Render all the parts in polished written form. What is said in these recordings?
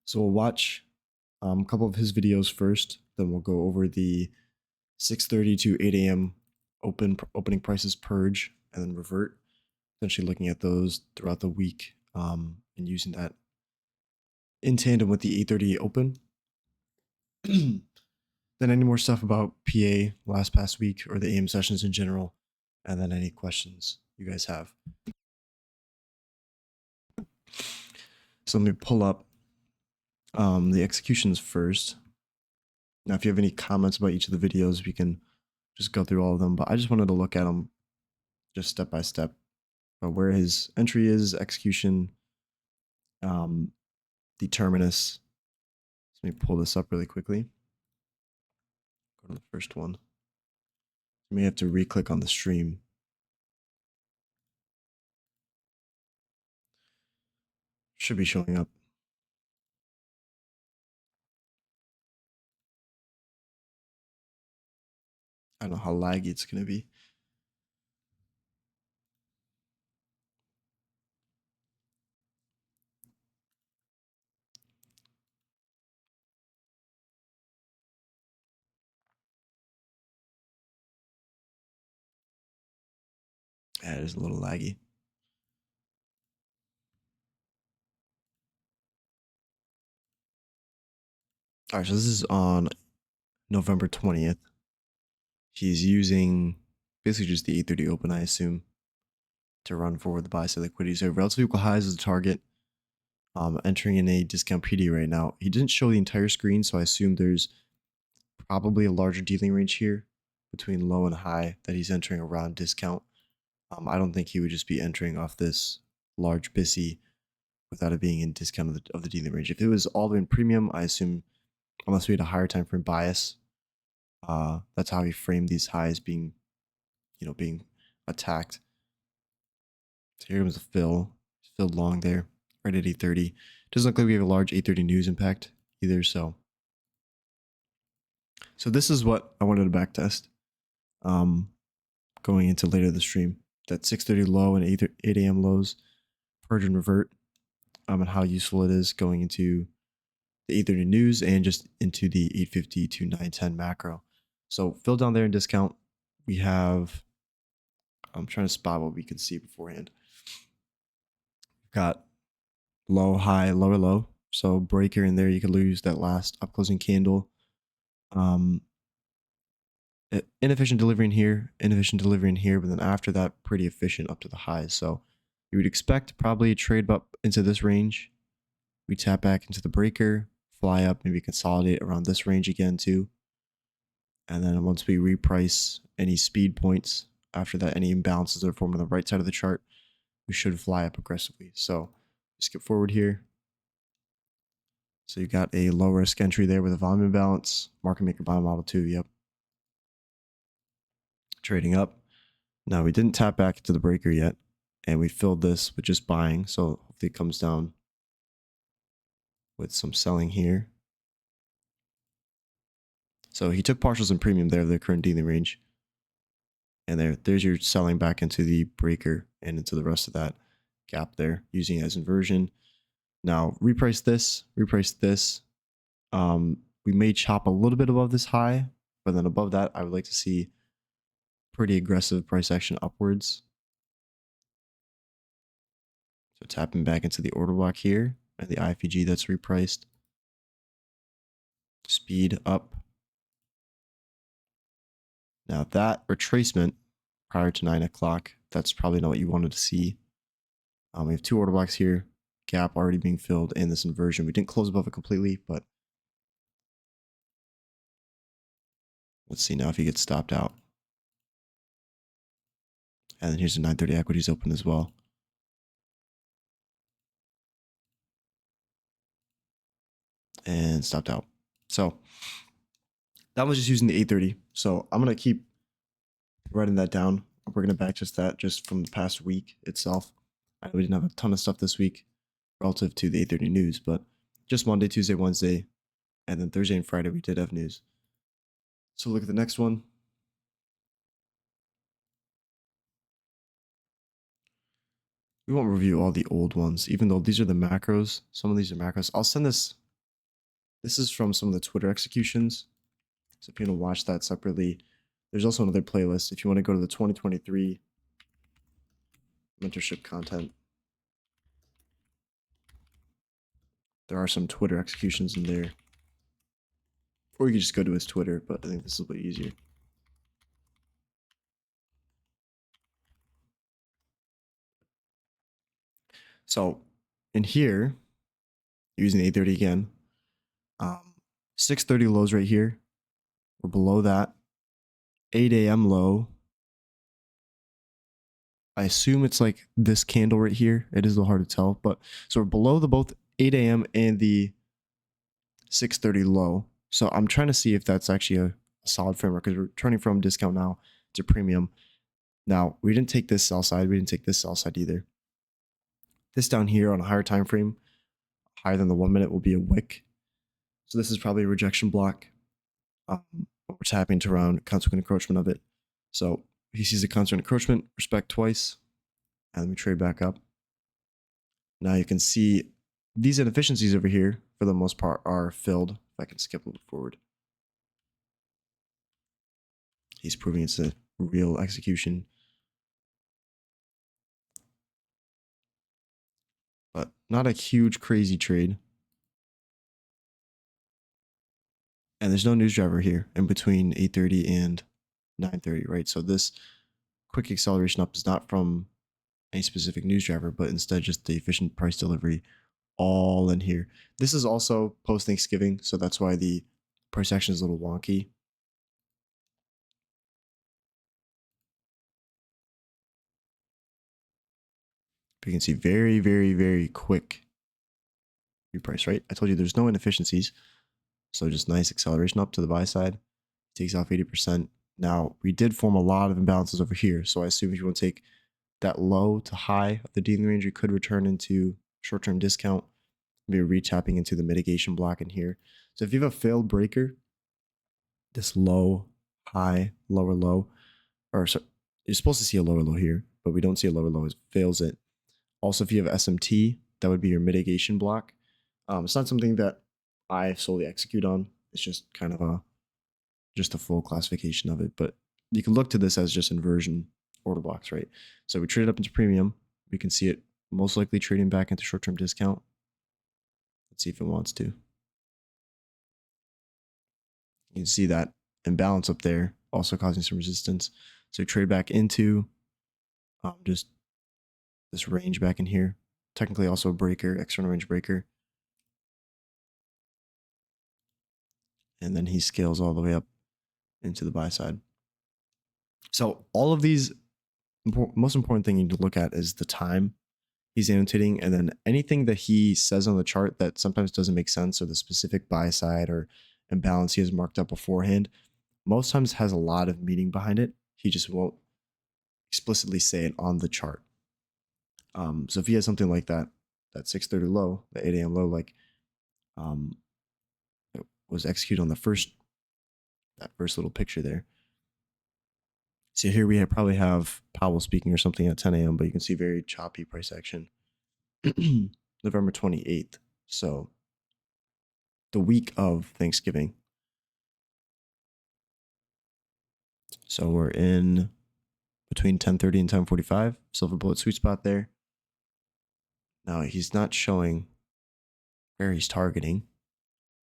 So we'll watch a couple of his videos first, then we'll go over the 6:30 to 8 a.m. opening prices purge and then revert, essentially looking at those throughout the week and using that in tandem with the 8:30 open. Then any more stuff about PA past week or the AM sessions in general, and then any questions you guys have. So let me pull up the executions first. Now, if you have any comments about each of the videos, we can just go through all of them, but I just wanted to look at them just step by step, where his entry is, execution, the terminus. So let me pull this up really quickly. Go to the first one. You may have to re-click on the stream. Should be showing up. I don't know how laggy it's going to be. Yeah, it is a little laggy. All right, so this is on November 20th. He's using basically just the 8:30 open, I assume, to run forward the buy side liquidity. So relatively equal highs is the target. Entering in a discount PD right now. He didn't show the entire screen, so I assume there's probably a larger dealing range here between low and high that he's entering around discount. I don't think he would just be entering off this large bisi without it being in discount of the dealing range. If it was all in premium, I assume unless we had a higher time frame bias, that's how he framed these highs being, being attacked. So here comes the fill. It's filled long there, right at 8:30. Doesn't look like we have a large 8:30 news impact either, so this is what I wanted to backtest going into later the stream. That 6:30 low and 8 a.m. lows, purge and revert, and how useful it is going into the 8:30 news and just into the 8:50 to 9:10 macro. So fill down there in discount. We have, I'm trying to spot what we can see beforehand. We've got low, high, lower, low. So breaker in there, you could lose that last up closing candle. Inefficient delivery in here, but then after that, pretty efficient up to the highs. So you would expect probably a trade up into this range. We tap back into the breaker, fly up, maybe consolidate around this range again too. And then once we reprice any speed points, after that, any imbalances that are formed on the right side of the chart, we should fly up aggressively. So skip forward here. So you got a low risk entry there with a volume imbalance, market maker buy model 2, yep. Trading up. Now we didn't tap back into the breaker yet, and we filled this with just buying. So hopefully it comes down with some selling here. So he took partials and premium there, the current dealing range. And there's your selling back into the breaker and into the rest of that gap there, using it as inversion. Now reprice this. We may chop a little bit above this high, but then above that, I would like to see pretty aggressive price action upwards. So tapping back into the order block here and the IFEG that's repriced. Speed up. Now that retracement prior to 9 o'clock, that's probably not what you wanted to see. We have two order blocks here, gap already being filled, and this inversion. We didn't close above it completely, but let's see now if he gets stopped out. And then here's the 9:30 equities open as well. And stopped out. So that was just using the 8:30. So I'm going to keep writing that down. We're going to backtest that just from the past week itself. We didn't have a ton of stuff this week relative to the 8:30 news, but just Monday, Tuesday, Wednesday, and then Thursday and Friday we did have news. So look at the next one. We won't review all the old ones, even though these are the macros. Some of these are macros. I'll send this This is from some of the Twitter executions. So if you want to watch that separately, there's also another playlist. If you want to go to the 2023 mentorship content, there are some Twitter executions in there. Or you can just go to his Twitter, but I think this is a little bit easier. So in here, using 830 again, 630 lows right here. We're below that. 8 a.m. low. I assume it's like this candle right here. It is a little hard to tell, but so we're below the both 8 a.m. and the 630 low. So I'm trying to see if that's actually a solid framework because we're turning from discount now to premium. Now, we didn't take this sell side. We didn't take this sell side either. This down here on a higher time frame, higher than the 1 minute, will be a wick. So this is probably a rejection block. We're tapping to around consequent encroachment of it. So he sees a consequent encroachment, respect twice, and then we trade back up. Now you can see these inefficiencies over here, for the most part, are filled. If I can skip a little forward. He's proving it's a real execution. But not a huge, crazy trade. And there's no news driver here in between 8:30 and 9:30, right? So this quick acceleration up is not from any specific news driver, but instead just the efficient price delivery all in here. This is also post-Thanksgiving, so that's why the price action is a little wonky. But you can see very, very, very quick reprice, right? I told you there's no inefficiencies. So just nice acceleration up to the buy side. Takes off 80%. Now, we did form a lot of imbalances over here. So I assume if you want to take that low to high of the dealing range, you could return into short-term discount, maybe retapping into the mitigation block in here. So if you have a failed breaker, this low, high, lower low, or so you're supposed to see a lower low here, but we don't see a lower low. It fails it. Also, if you have SMT, that would be your mitigation block. It's not something that I solely execute on. It's just kind of a full classification of it. But you can look to this as just inversion order blocks, right? So we trade it up into premium. We can see it most likely trading back into short-term discount. Let's see if it wants to. You can see that imbalance up there also causing some resistance. So trade back into just this range back in here. Technically also a breaker, external range breaker. And then he scales all the way up into the buy side. So all of these, most important thing you need to look at is the time he's annotating, and then anything that he says on the chart that sometimes doesn't make sense, or the specific buy side or imbalance he has marked up beforehand, most times has a lot of meaning behind it. He just won't explicitly say it on the chart. So if he has something like that 630 low, the 8 a.m. low, like it was executed on that first little picture there. So here we probably have Powell speaking or something at 10 a.m., but you can see very choppy price action. November 28th. So the week of Thanksgiving. So we're in between 10:30 and 10:45. Silver bullet sweet spot there. Now he's not showing where he's targeting.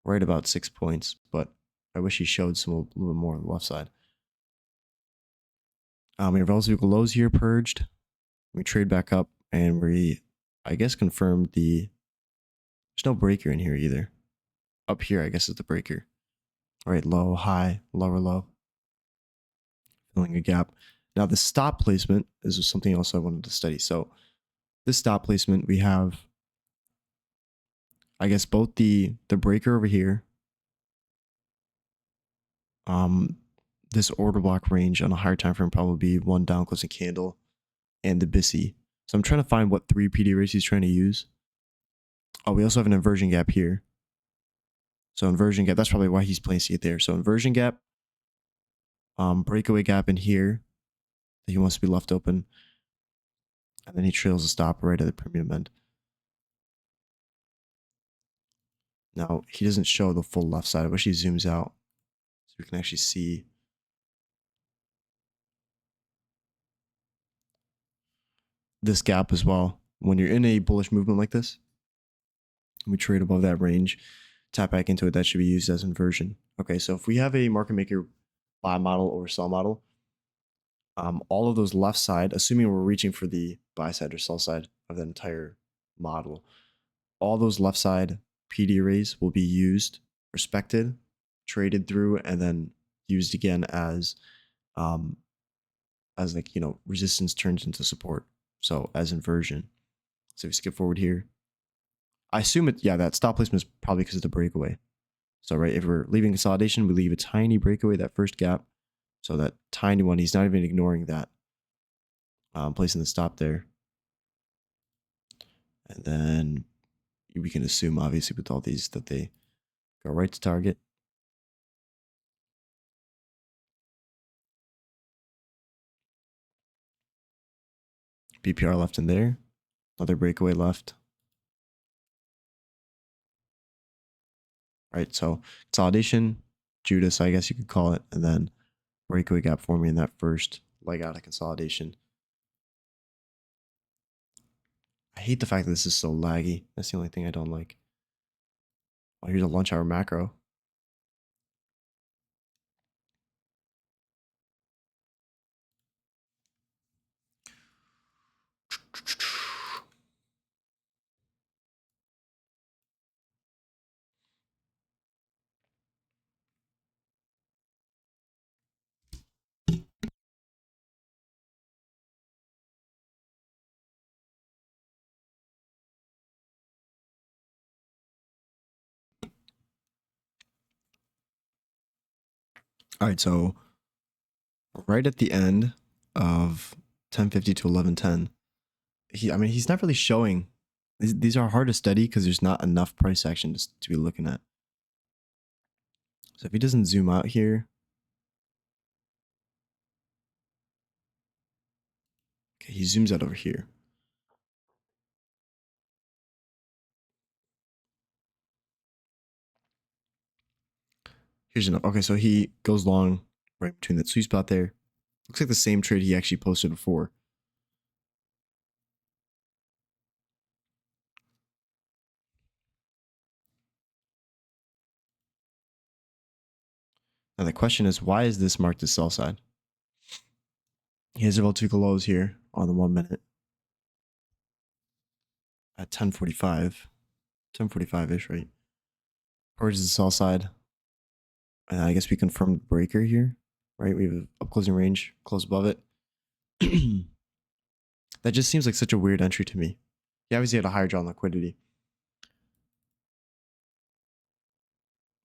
Right about 6 points, but I wish he showed a little bit more on the left side. We have relative equal lows here purged. We trade back up, and we, I guess, confirmed there's no breaker in here either. Up here, I guess, is the breaker. All right, low, high, lower, low. Filling a gap. Now the stop placement is something else I wanted to study. So this stop placement, we have, I guess, both the breaker over here, this order block range on a higher time frame probably be one down closing candle, and the bisi. So I'm trying to find what 3 PD rates he's trying to use. Oh, we also have an inversion gap here. So inversion gap, that's probably why he's placing it there. So inversion gap, breakaway gap in here that he wants to be left open, and then he trails a stop right at the premium end. Now, he doesn't show the full left side. I wish he zooms out so we can actually see. This gap as well. When you're in a bullish movement like this, we trade above that range, tap back into it, that should be used as inversion. Okay, so if we have a market maker buy model or sell model, all of those left side, assuming we're reaching for the buy side or sell side of that entire model, all those left side PD arrays will be used, respected, traded through, and then used again as like, you know, resistance turns into support. So as inversion. So if we skip forward here, I assume it, yeah, that stop placement is probably because of the breakaway. So, right, if we're leaving consolidation, we leave a tiny breakaway, that first gap. So that tiny one, he's not even ignoring that. Placing the stop there. And then we can assume, obviously, with all these that they go right to target. BPR left in there. Another breakaway left. Right, so consolidation, Judas, I guess you could call it, and then breakaway gap forming in that first leg out of consolidation. I hate the fact that this is so laggy. That's the only thing I don't like. Oh, here's a lunch hour macro. All right, so right at the end of 10:50 to 11:10, he's not really showing. These are hard to study because there's not enough price action to be looking at. So if he doesn't zoom out here, okay, he zooms out over here. Here's enough. Okay, so he goes long right between that sweet spot there. Looks like the same trade he actually posted before. Now the question is, why is this marked as sell side? He has vertical lows here on the 1 minute at 10:45, 10:45-ish, right? Towards the sell side. And I guess we confirmed breaker here, right? We have up closing range, close above it. That just seems like such a weird entry to me. He obviously had a higher draw on liquidity.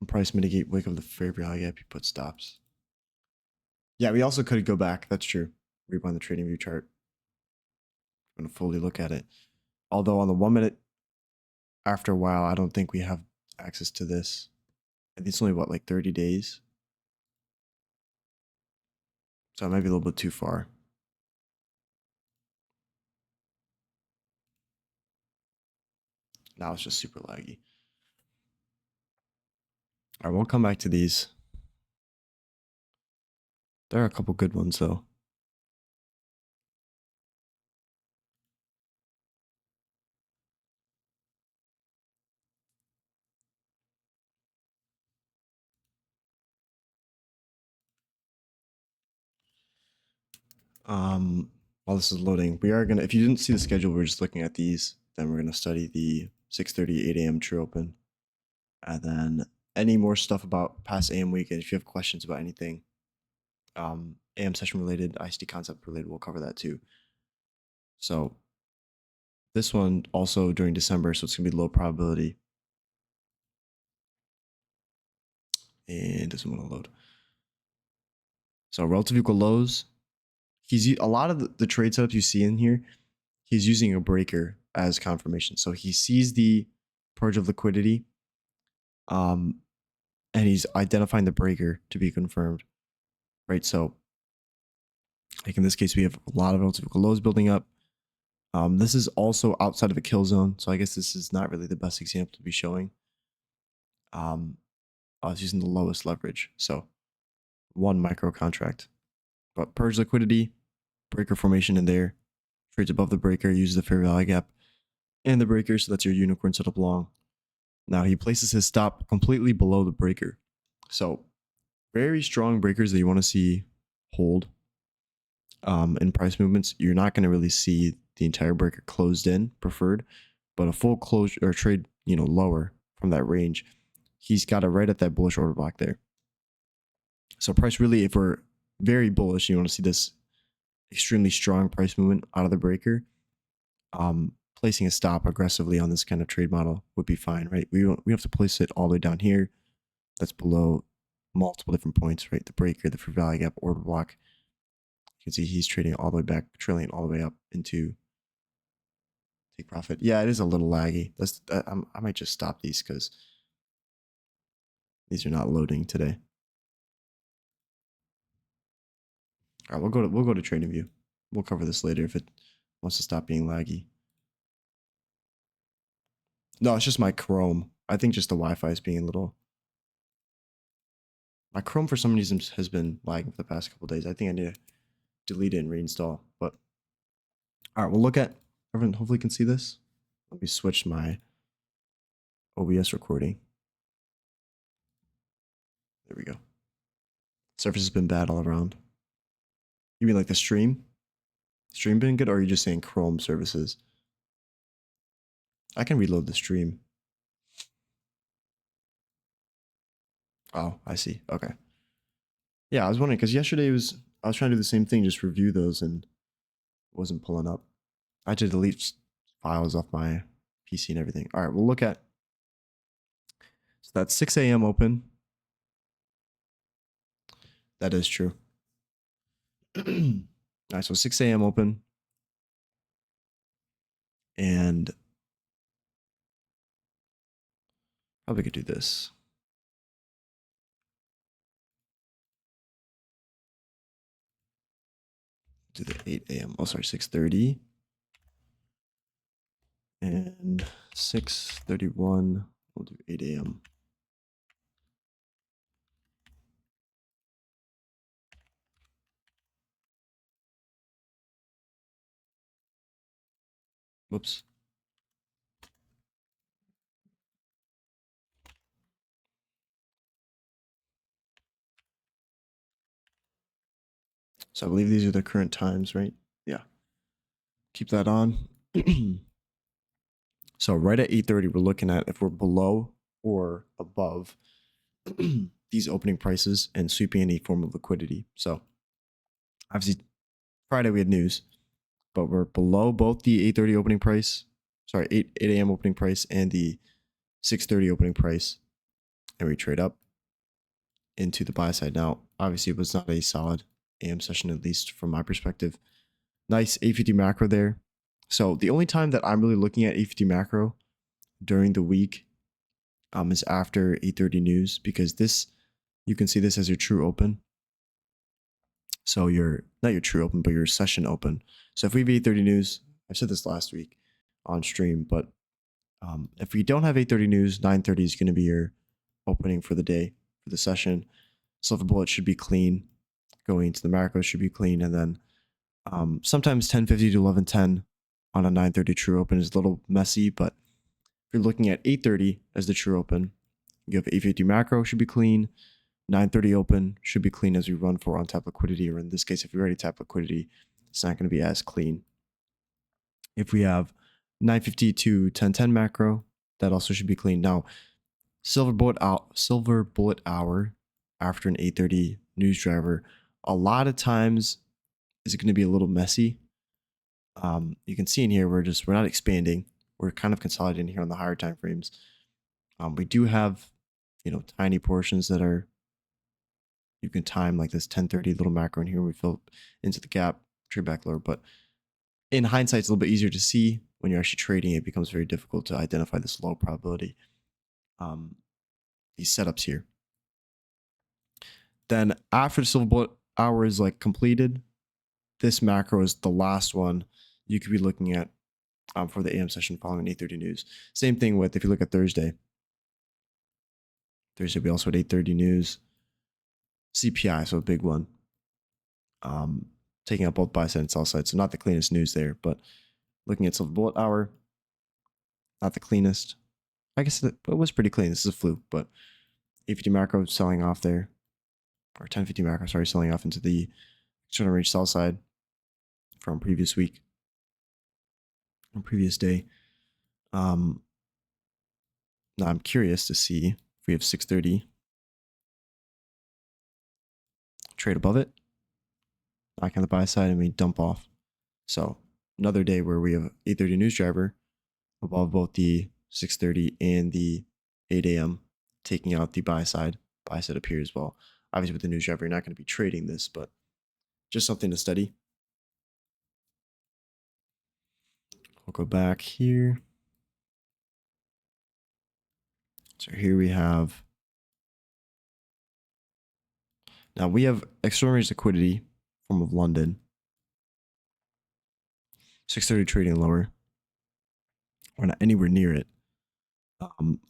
And price mitigate, wake up the fair value gap, he put stops. Yeah, we also could go back. That's true. Rewind the trading view chart. I'm going to fully look at it. Although on the 1 minute, after a while, I don't think we have access to this. I think it's only, what, like 30 days? So it might be a little bit too far. Now it's just super laggy. All right, we'll come back to these. There are a couple good ones, though. While this is loading, we are gonna, if you didn't see the schedule, we're just looking at these, then we're gonna study the 6:30, 8 a.m. true open. And then any more stuff about past AM week, and if you have questions about anything, AM session related, ICT concept related, we'll cover that too. So this one also during December, so it's gonna be low probability. And it doesn't want to load. So relative equal lows. A lot of the trade setups you see in here, he's using a breaker as confirmation. So he sees the purge of liquidity, and he's identifying the breaker to be confirmed, right? So like in this case, we have a lot of relative equal lows building up. This is also outside of a kill zone, so I guess this is not really the best example to be showing. I was using the lowest leverage, so 1 micro contract. But purge liquidity, breaker formation in there, trades above the breaker, uses the fair value gap and the breaker, so that's your unicorn setup long. Now he places his stop completely below the breaker. So very strong breakers that you want to see hold in price movements. You're not going to really see the entire breaker closed in preferred, but a full close or trade, lower from that range, he's got it right at that bullish order block there. So price really, if we're very bullish, you want to see this extremely strong price movement out of the breaker. Placing a stop aggressively on this kind of trade model would be fine, right? We have to place it all the way down here. That's below multiple different points, right? The breaker, the fair value gap, order block. You can see he's trading all the way back, trailing all the way up into take profit. Yeah, it is a little laggy. I might just stop these because these are not loading today. All right, we'll go to TradingView. We'll cover this later if it wants to stop being laggy. No, it's just my Chrome. I think just the Wi-Fi is being a little. My Chrome for some reason has been lagging for the past couple days. I think I need to delete it and reinstall. But all right, we'll look at. Everyone hopefully can see this. Let me switch my OBS recording. There we go. Surface has been bad all around. You mean like the stream? Stream been good, or are you just saying Chrome services? I can reload the stream. Oh, I see. Okay. Yeah, I was wondering because yesterday I was trying to do the same thing, just review those, and it wasn't pulling up. I had to delete files off my PC and everything. All right, we'll look at. So that's 6 a.m. open. That is true. All right, so 6 a.m. open. And probably could do this. Do the 8 a.m. Oh, sorry, 6:30. And 6:31. We'll do 8 a.m. Whoops. So I believe these are the current times, right? Yeah. Keep that on. So right at 8:30, we're looking at if we're below or above these opening prices and sweeping any form of liquidity. So obviously Friday we had news, but we're below both the 8:30 opening price, 8 a.m. opening price and the 6:30 opening price, and we trade up into the buy side. Now, obviously it was not a solid AM session, at least from my perspective. Nice 850 macro there. So the only time that I'm really looking at 850 macro during the week is after 8:30 news, because this, you can see this as your true open. So not your true open, but your session open. So if we have 8:30 news, I said this last week on stream, but if we don't have 8:30 news, 9:30 is going to be your opening for the day, for the session. Silver bullet should be clean. Going into the macro should be clean. And then sometimes 10:50 to 11:10 on a 9:30 true open is a little messy, but if you're looking at 8:30 as the true open, you have 850 macro should be clean. 9:30 open should be clean as we run for on-tap liquidity, or in this case, if we already tap liquidity, it's not going to be as clean. If we have 9:50 to 10:10 macro, that also should be clean. Now, silver bullet hour after an 8:30 news driver, a lot of times is going to be a little messy. You can see in here we're not expanding. We're kind of consolidating here on the higher time frames. We do have tiny portions that are, you can time like this 10:30 little macro in here. We fill into the gap, trade back lower. But in hindsight, it's a little bit easier to see. When you're actually trading, it becomes very difficult to identify this low probability, these setups here. Then after the silver bullet hour is like completed, this macro is the last one you could be looking at for the AM session following 8:30 news. Same thing with, if you look at Thursday, Thursday we also had 8:30 news. CPI, so a big one. Taking out both buy side and sell side. So not the cleanest news there, but looking at silver bullet hour, not the cleanest. I guess it was pretty clean. This is a fluke, but 850 macro selling off there, or 1050 macro, sorry, selling off into the external range sell side from previous week, or previous day. Now I'm curious to see if we have 630 trade above it, knock on the buy side, and we dump off. So another day where we have 8:30 news driver above both the 6:30 and the 8 a.m. taking out the buy side up here as well. Obviously with the news driver, you're not going to be trading this, but just something to study. We'll go back here. So here we have, now we have external range liquidity form of London. 630 trading lower. We're not anywhere near it.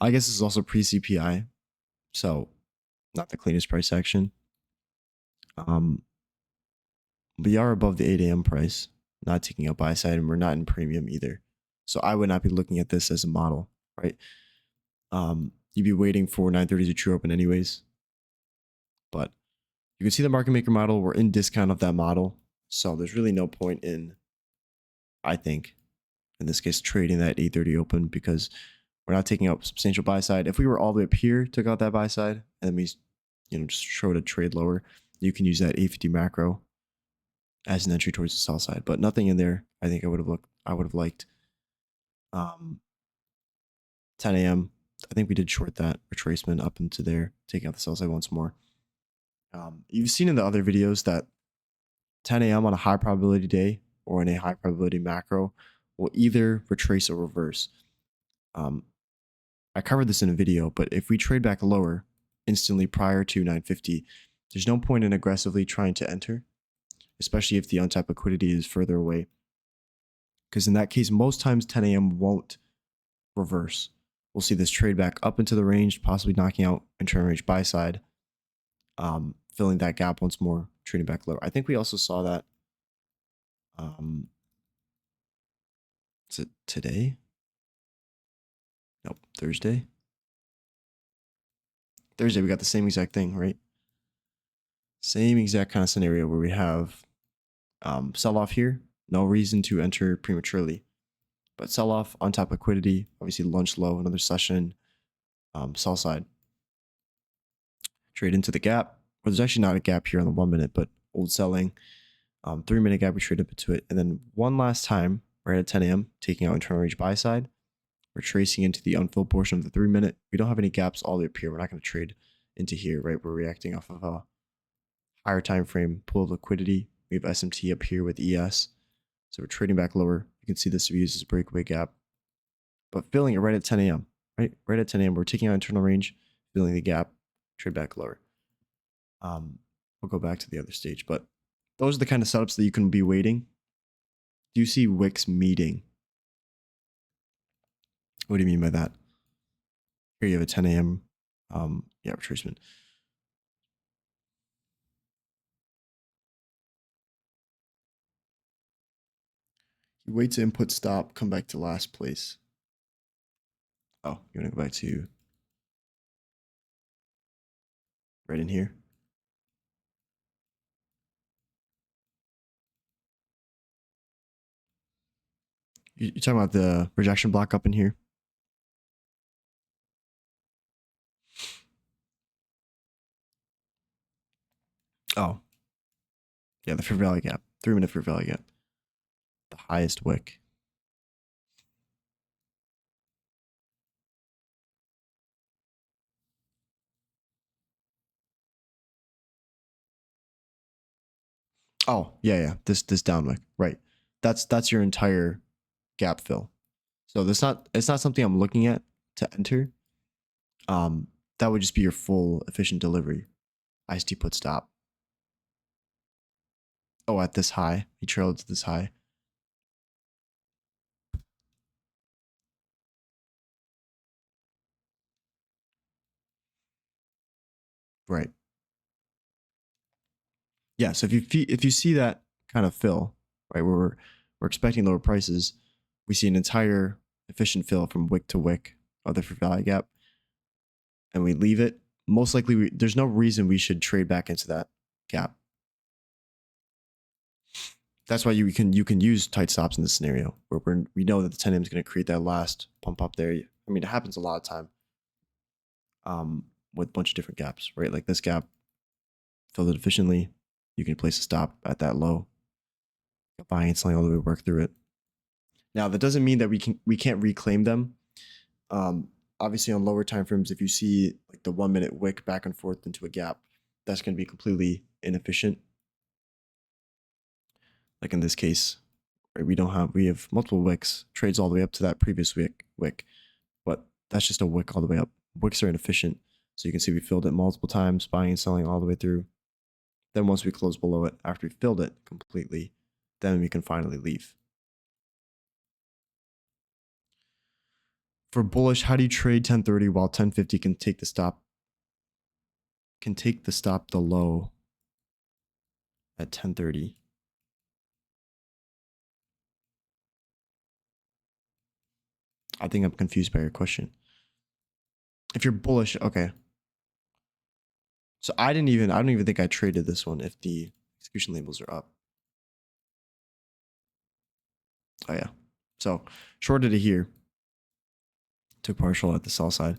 I guess this is also pre-CPI, so not the cleanest price action. We are above the 8 a.m. price, not taking out buy side, and we're not in premium either. So I would not be looking at this as a model, right? You'd be waiting for 930 to true open anyways. But you can see the market maker model. We're in discount of that model. So there's really no point in, I think, in this case, trading that 830 open because we're not taking out substantial buy side. If we were all the way up here, took out that buy side, and then we, just showed a trade lower, you can use that 850 macro as an entry towards the sell side, but nothing in there. I think I would have liked 10 a.m. I think we did short that retracement up into there, taking out the sell side once more. You've seen in the other videos that 10 a.m. on a high probability day or in a high probability macro will either retrace or reverse. I covered this in a video, but if we trade back lower instantly prior to 950, there's no point in aggressively trying to enter, especially if the untapped liquidity is further away. Because in that case, most times 10 a.m. won't reverse. We'll see this trade back up into the range, possibly knocking out internal range buy side, filling that gap once more, trading back lower. I think we also saw that. Is it today? Nope, Thursday. Thursday, we got the same exact thing, right? Same exact kind of scenario where we have sell off here, no reason to enter prematurely, but sell off on top liquidity, obviously lunch low, another session, sell side, trade into the gap. Well, there's actually not a gap here on the 1 minute, but old selling, 3 minute gap, we trade up into it, and then one last time right at 10 a.m. taking out internal range buy side. We're tracing into the unfilled portion of the 3 minute. We don't have any gaps all the way up here. We're not going to trade into here, right? We're reacting off of a higher time frame pool of liquidity. We have SMT up here with ES. So we're trading back lower. You can see this to be used as a breakaway gap, but filling it right at 10 a.m., right? Right at 10 a.m., we're taking out internal range, filling the gap, trade back lower. We'll go back to the other stage, but those are the kind of setups that you can be waiting. Do you see wicks meeting? What do you mean by that? Here you have a 10 a.m. Retracement. You wait to input stop, come back to last place. Oh, you want to go back to right in here? You're talking about the rejection block up in here? Oh. Yeah, the fair value gap. 3 minute fair value gap. The highest wick. Oh, yeah. This down wick. Right. That's your entire gap fill. So it's not something I'm looking at to enter. That would just be your full efficient delivery. ICT put stop. Oh, at this high. He trailed to this high. Right. Yeah. So if you see that kind of fill, right, where we're expecting lower prices, we see an entire efficient fill from wick to wick of the fair value gap, and we leave it. Most likely, there's no reason we should trade back into that gap. That's why you can use tight stops in this scenario where we know that the 10M is going to create that last pump up there. I mean, it happens a lot of time with a bunch of different gaps, right? Like this gap, filled it efficiently. You can place a stop at that low, buying and selling all the way, work through it. Now, that doesn't mean that we can't reclaim them. Obviously, on lower time frames, if you see like the 1 minute wick back and forth into a gap, that's going to be completely inefficient. Like in this case, right, we have multiple wicks, trades all the way up to that previous wick, but that's just a wick all the way up. Wicks are inefficient, so you can see we filled it multiple times, buying and selling all the way through. Then once we close below it, after we filled it completely, then we can finally leave. For bullish, how do you trade 1030 while 1050 can take the stop? Can take the stop the low at 1030. I think I'm confused by your question. If you're bullish, okay. So I don't even think I traded this one if the execution labels are up. Oh yeah. So shorted it here. Took partial at the sell side.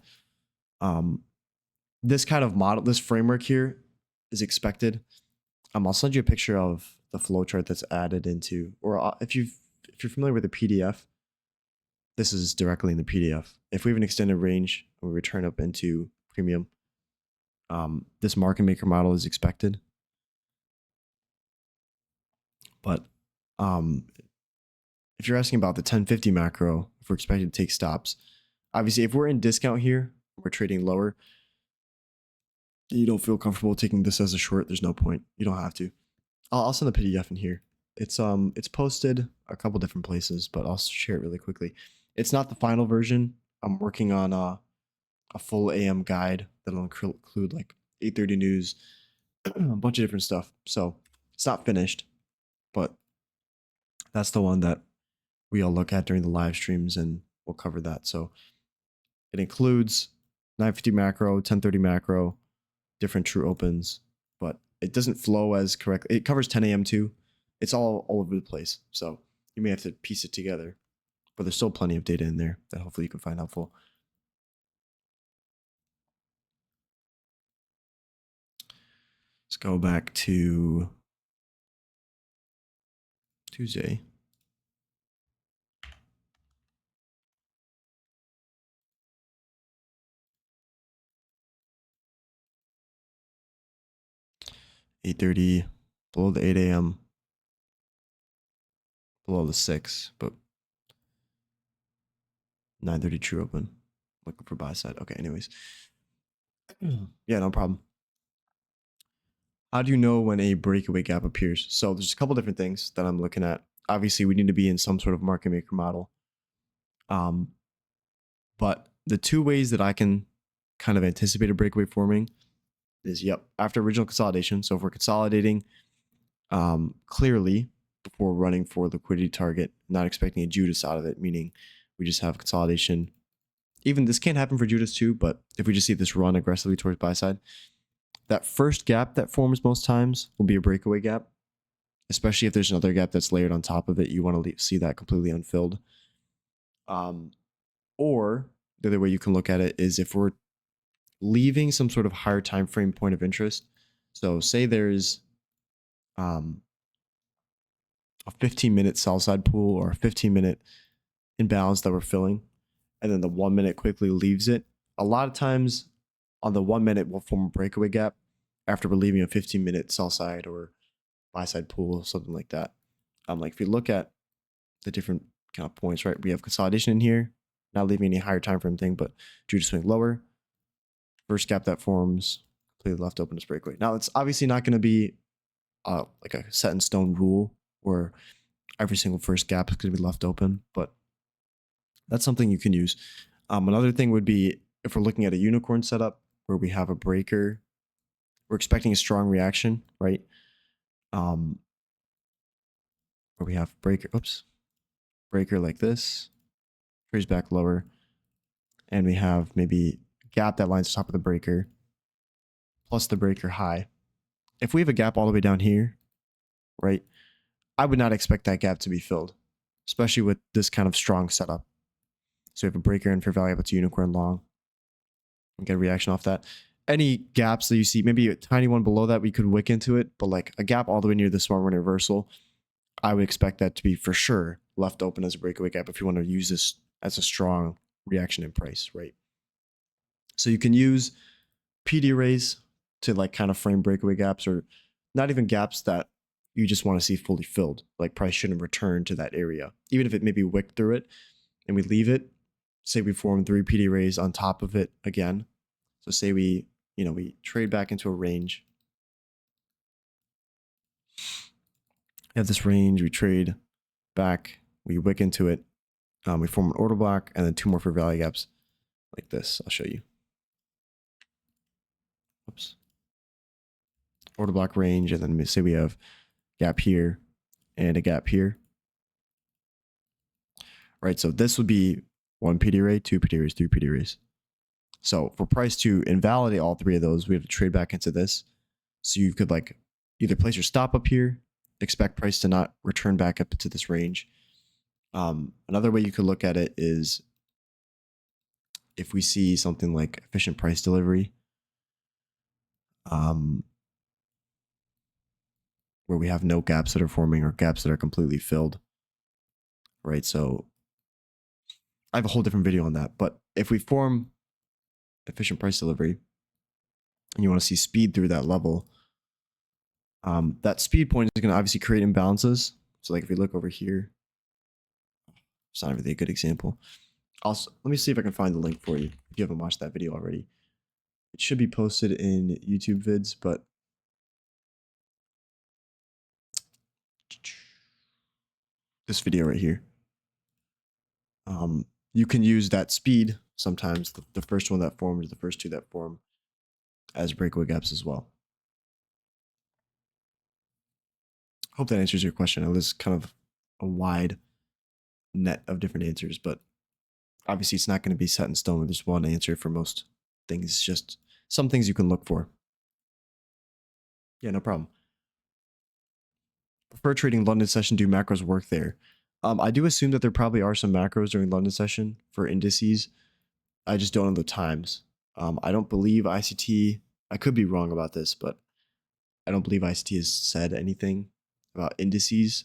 This kind of model, this framework here is expected. I'll send you a picture of the flow chart that's added into, or if you're familiar with the PDF, this is directly in the PDF. If we have an extended range and we return up into premium, this market maker model is expected. But if you're asking about the 1050 macro, if we're expected to take stops, obviously if we're in discount here, we're trading lower, you don't feel comfortable taking this as a short, there's no point. You don't have to. I'll send the PDF in here. It's posted a couple different places, but I'll share it really quickly. It's not the final version. I'm working on a full AM guide that'll include like 8:30 news, a bunch of different stuff. So it's not finished, but that's the one that we all look at during the live streams, and we'll cover that. So it includes 950 macro, 1030 macro, different true opens, but it doesn't flow as correctly. It covers 10 a.m. too. It's all over the place. So you may have to piece it together, but there's still plenty of data in there that hopefully you can find helpful. Let's go back to Tuesday. $8:30, below the 8 a.m., below the 6, but 9:30 true open. Looking for buy side. Okay, anyways. Yeah, no problem. How do you know when a breakaway gap appears? So there's a couple different things that I'm looking at. Obviously, we need to be in some sort of market maker model. But the two ways that I can kind of anticipate a breakaway forming is, after original consolidation. So if we're consolidating clearly before running for liquidity target, not expecting a Judas out of it, meaning we just have consolidation. Even this can't happen for Judas too, but if we just see this run aggressively towards buy side, that first gap that forms most times will be a breakaway gap, especially if there's another gap that's layered on top of it. You want to see that completely unfilled. Or the other way you can look at it is if we're leaving some sort of higher time frame point of interest. So say there's a 15-minute sell side pool or a 15-minute imbalance that we're filling, and then the 1 minute quickly leaves it. A lot of times on the 1 minute, we'll form a breakaway gap after we're leaving a 15-minute sell side or buy side pool, something like that. Like if you look at the different kind of points, right? We have consolidation in here, not leaving any higher time frame thing, but Judas swing lower. First gap that forms, completely left open is breakaway. Now it's obviously not going to be like a set in stone rule where every single first gap is going to be left open, but that's something you can use. Another thing would be if we're looking at a unicorn setup where we have a breaker we're expecting a strong reaction, right? Where we have breaker like this, trades back lower, and we have maybe a gap that lines the top of the breaker plus the breaker high. If we have a gap all the way down here, right, I would not expect that gap to be filled, especially with this kind of strong setup. So we have a breaker and fair value up to unicorn long. And get a reaction off that. Any gaps that you see, maybe a tiny one below that, we could wick into it, but like a gap all the way near the smart money reversal, I would expect that to be for sure left open as a breakaway gap if you want to use this as a strong reaction in price, right? So you can use PD arrays to like kind of frame breakaway gaps, or not even gaps that you just want to see fully filled. Like price shouldn't return to that area, even if it maybe wicked through it and we leave it. Say we form 3 PD arrays on top of it again. So say we trade back into a range. We have this range, we trade back, we wick into it, we form an order block, and then 2 more for value gaps like this. I'll show you. Oops. Order block range, and then say we have gap here and a gap here. Right, so this would be 1 PD array, 2 PD arrays, 3 PD arrays. So for price to invalidate all 3 of those, we have to trade back into this. So you could like either place your stop up here, expect price to not return back up into this range. Another way you could look at it is if we see something like efficient price delivery, where we have no gaps that are forming or gaps that are completely filled, right? So I have a whole different video on that. But if we form efficient price delivery and you want to see speed through that level, that speed point is going to obviously create imbalances. So like if we look over here, it's not really a good example. Also, let me see if I can find the link for you if you haven't watched that video already. It should be posted in YouTube vids, but this video right here. You can use that speed sometimes, the first one that formed, the first 2 that form, as breakaway gaps as well. Hope that answers your question. I know this is kind of a wide net of different answers, but obviously it's not going to be set in stone. There's one answer for most things. It's just some things you can look for. Yeah, no problem. Prefer trading London session. Do macros work there? I do assume that there probably are some macros during London session for indices. I just don't know the times. I don't believe ICT, I could be wrong about this, but I don't believe ICT has said anything about indices,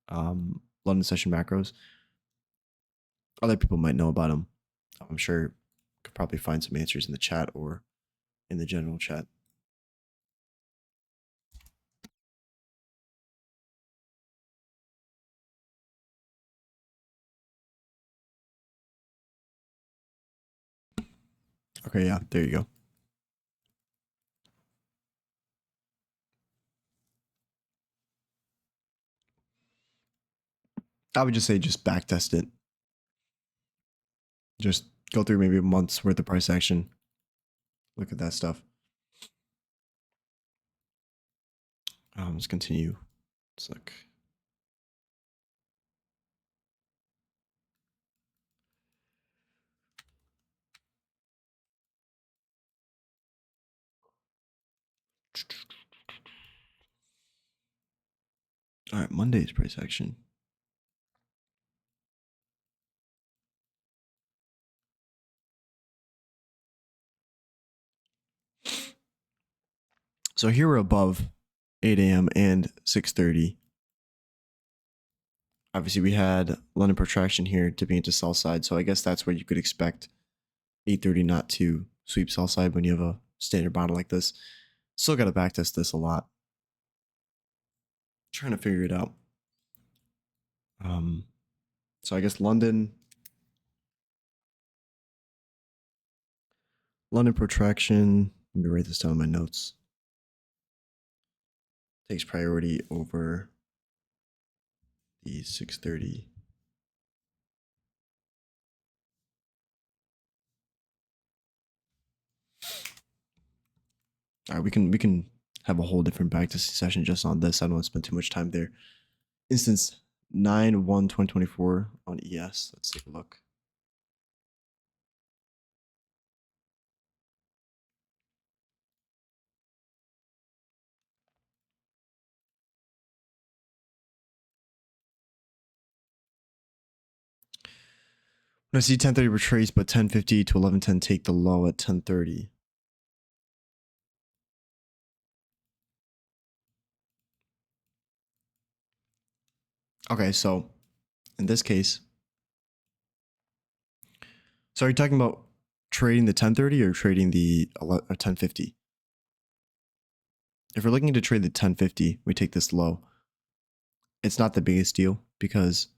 London session macros. Other people might know about them. I'm sure could probably find some answers in the chat or in the general chat. Okay, yeah, there you go. I would just say just backtest it. Just go through maybe a month's worth of price action. Look at that stuff. Let's continue. It's like all right, Monday's price action. So here we're above 8 a.m. and 6:30. Obviously, we had London protraction here dipping into sell side, so I guess that's where you could expect 8:30 not to sweep sell side when you have a standard bond like this. Still got to backtest this a lot. Trying to figure it out. So I guess London protraction. Let me write this down in my notes. Takes priority over the 6:30. All right, we can have a whole different backtesting session just on this. I don't want to spend too much time there. Instance 9/1/2024 on ES. Let's take a look. When I see 1030 retrace, but 1050 to 1110 take the low at 1030. Okay, so in this case, so are you talking about trading the 1030 or trading the 1050? If we're looking to trade the 1050, we take this low. It's not the biggest deal because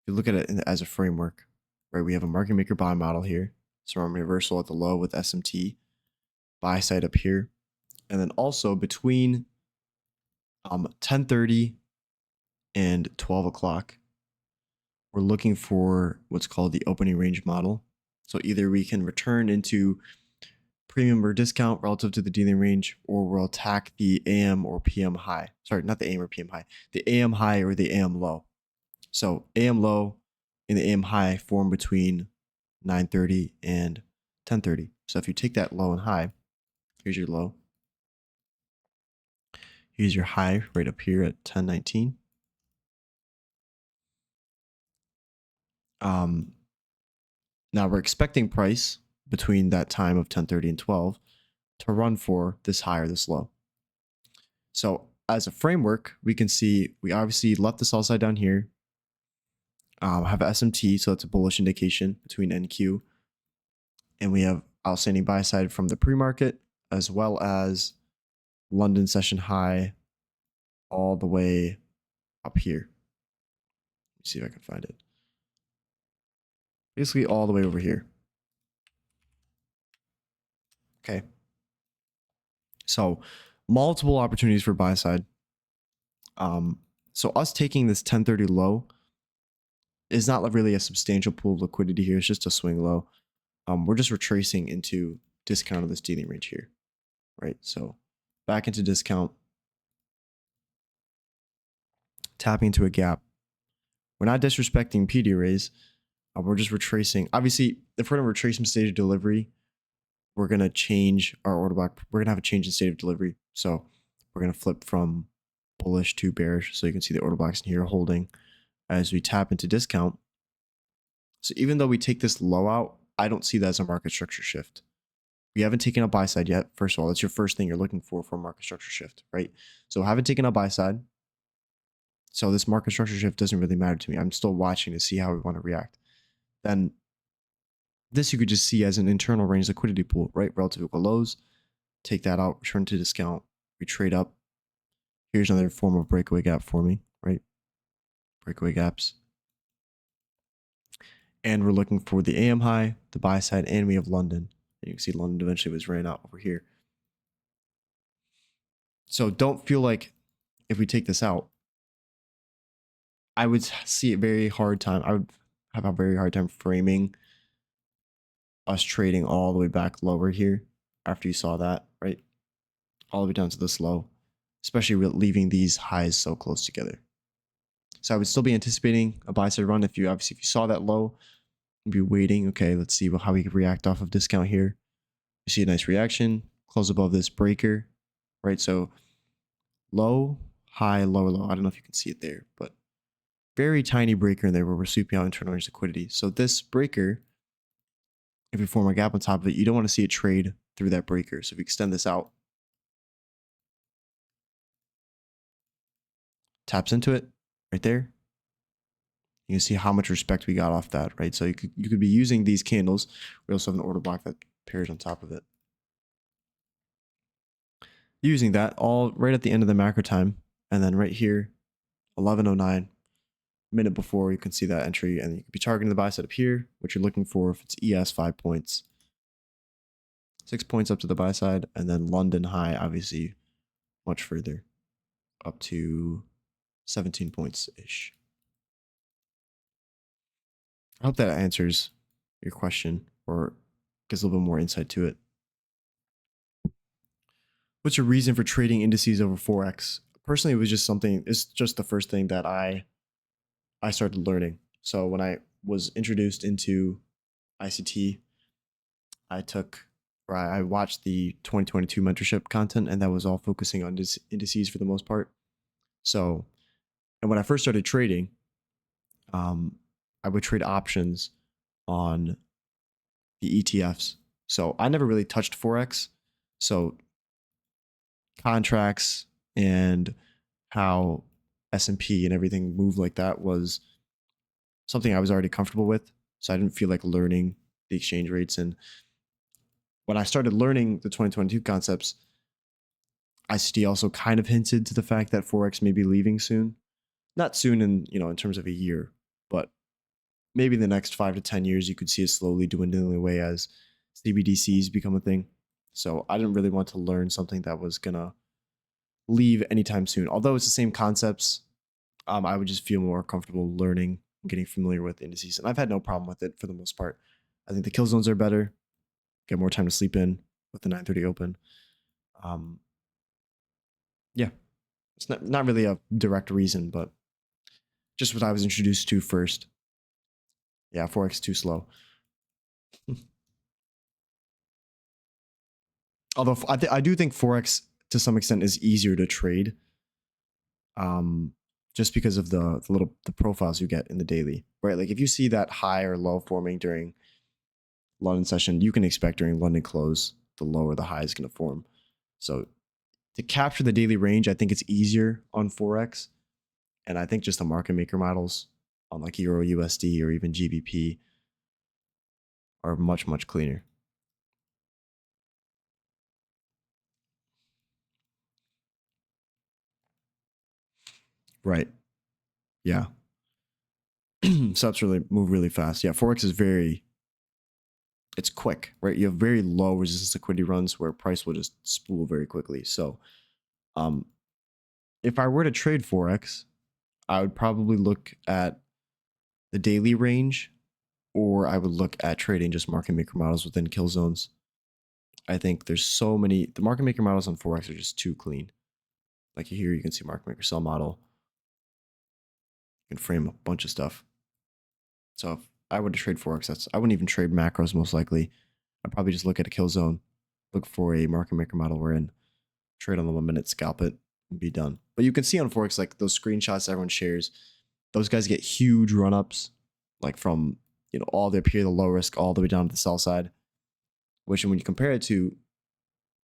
if you look at it as a framework, right? We have a market maker buy model here. So I'm reversal at the low with SMT, buy side up here. And then also between 1030 and 12 o'clock, we're looking for what's called the opening range model. So either we can return into premium or discount relative to the dealing range, or we'll attack the AM or PM high. Sorry, not the AM or PM high, the AM high or the AM low. So AM low and the AM high form between 9:30 and 10:30. So if you take that low and high, here's your low. Here's your high right up here at 10:19. Now we're expecting price between that time of 10:30 and 12 to run for this high or this low. So as a framework, we can see we obviously left the sell side down here. Have SMT, so that's a bullish indication between NQ. And we have outstanding buy side from the pre-market, as well as London session high all the way up here. Let's see if I can find it. Basically all the way over here. Okay. So multiple opportunities for buy side. So us taking this 1030 low is not really a substantial pool of liquidity here. It's just a swing low. We're just retracing into discount of this dealing range here, right? So back into discount, tapping into a gap. We're not disrespecting PD arrays. We're just retracing. Obviously, if we're in a retracement stage of delivery, we're going to change our order block. We're going to have a change in state of delivery. So we're going to flip from bullish to bearish. So you can see the order blocks in here holding as we tap into discount. So even though we take this low out, I don't see that as a market structure shift. We haven't taken a buy side yet. First of all, that's your first thing you're looking for a market structure shift, right? So haven't taken a buy side. So this market structure shift doesn't really matter to me. I'm still watching to see how we want to react. Then this you could just see as an internal range liquidity pool, right? Relative equal lows, take that out, return to discount, we trade up. Here's another form of breakaway gap forming, right? Breakaway gaps. And we're looking for the AM high, the buy side, and we have London. And you can see London eventually was ran out over here. So don't feel like if we take this out, I would see a very hard time. I would have a very hard time framing us trading all the way back lower here after you saw that, right? All the way down to this low, especially leaving these highs so close together. So I would still be anticipating a buy side run if you saw that low, you'd be waiting. Okay, let's see how we could react off of discount here. You see a nice reaction, close above this breaker, right? So low, high, lower, low. I don't know if you can see it there, but very tiny breaker in there where we're sweeping out internal range liquidity. So this breaker, if we form a gap on top of it, you don't want to see it trade through that breaker. So if we extend this out, taps into it right there, you can see how much respect we got off that, right? So you could be using these candles. We also have an order block that pairs on top of it. Using that all right at the end of the macro time, and then right here, 11:09, minute before, you can see that entry, and you could be targeting the buy side up here, which you're looking for if it's ES 5 points, 6 points up to the buy side, and then London high, obviously much further, up to 17 points ish. I hope that answers your question or gives a little bit more insight to it. What's your reason for trading indices over Forex? Personally, it was just something, it's just the first thing that I started learning. So when I was introduced into ICT, I took, or I watched the 2022 mentorship content, and that was all focusing on indices for the most part. So, and when I first started trading, I would trade options on the ETFs. So I never really touched Forex. So contracts and how S&P and everything moved like that was something I was already comfortable with. So I didn't feel like learning the exchange rates. And when I started learning the 2022 concepts, ICT also kind of hinted to the fact that Forex may be leaving soon. Not soon in terms of a year, but maybe in the next 5 to 10 years, you could see it slowly dwindling away as CBDCs become a thing. So I didn't really want to learn something that was gonna leave anytime soon. Although it's the same concepts, I would just feel more comfortable learning and getting familiar with indices. And I've had no problem with it for the most part. I think the kill zones are better. Get more time to sleep in with the 9:30 open. Um, yeah, it's not really a direct reason, but just what I was introduced to first. Yeah, Forex too slow. Although I do think Forex to some extent is easier to trade, um, just because of the profiles you get in the daily, right? Like if you see that high or low forming during London session, you can expect during London close the low or the high is going to form. So to capture the daily range, I think it's easier on Forex, and I think just the market maker models on like Euro USD or even GBP are much cleaner. Right. Yeah. Subs really move really fast. Yeah, Forex is it's quick, right? You have very low resistance liquidity runs where price will just spool very quickly. So, um, if I were to trade Forex, I would probably look at the daily range, or I would look at trading just market maker models within kill zones. I think there's so many, the market maker models on Forex are just too clean. Like here, you can see market maker sell model. You can frame a bunch of stuff. So if I were to trade Forex, I wouldn't even trade macros most likely. I'd probably just look at a kill zone, look for a market maker model we're in, trade on the 1 minute, scalp it, and be done. But you can see on Forex, like those screenshots everyone shares, those guys get huge run ups, like from all the up here, the low risk, all the way down to the sell side. Which when you compare it to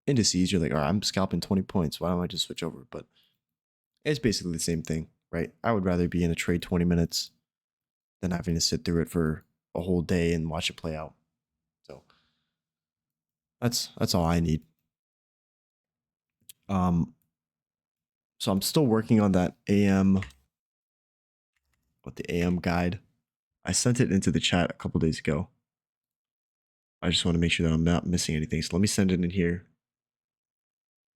indices, you're like, all right, I'm scalping 20 points. Why don't I just switch over? But it's basically the same thing, right? I would rather be in a trade 20 minutes than having to sit through it for a whole day and watch it play out. So that's all I need. So I'm still working on that the AM guide. I sent it into the chat a couple days ago. I just want to make sure that I'm not missing anything. So let me send it in here.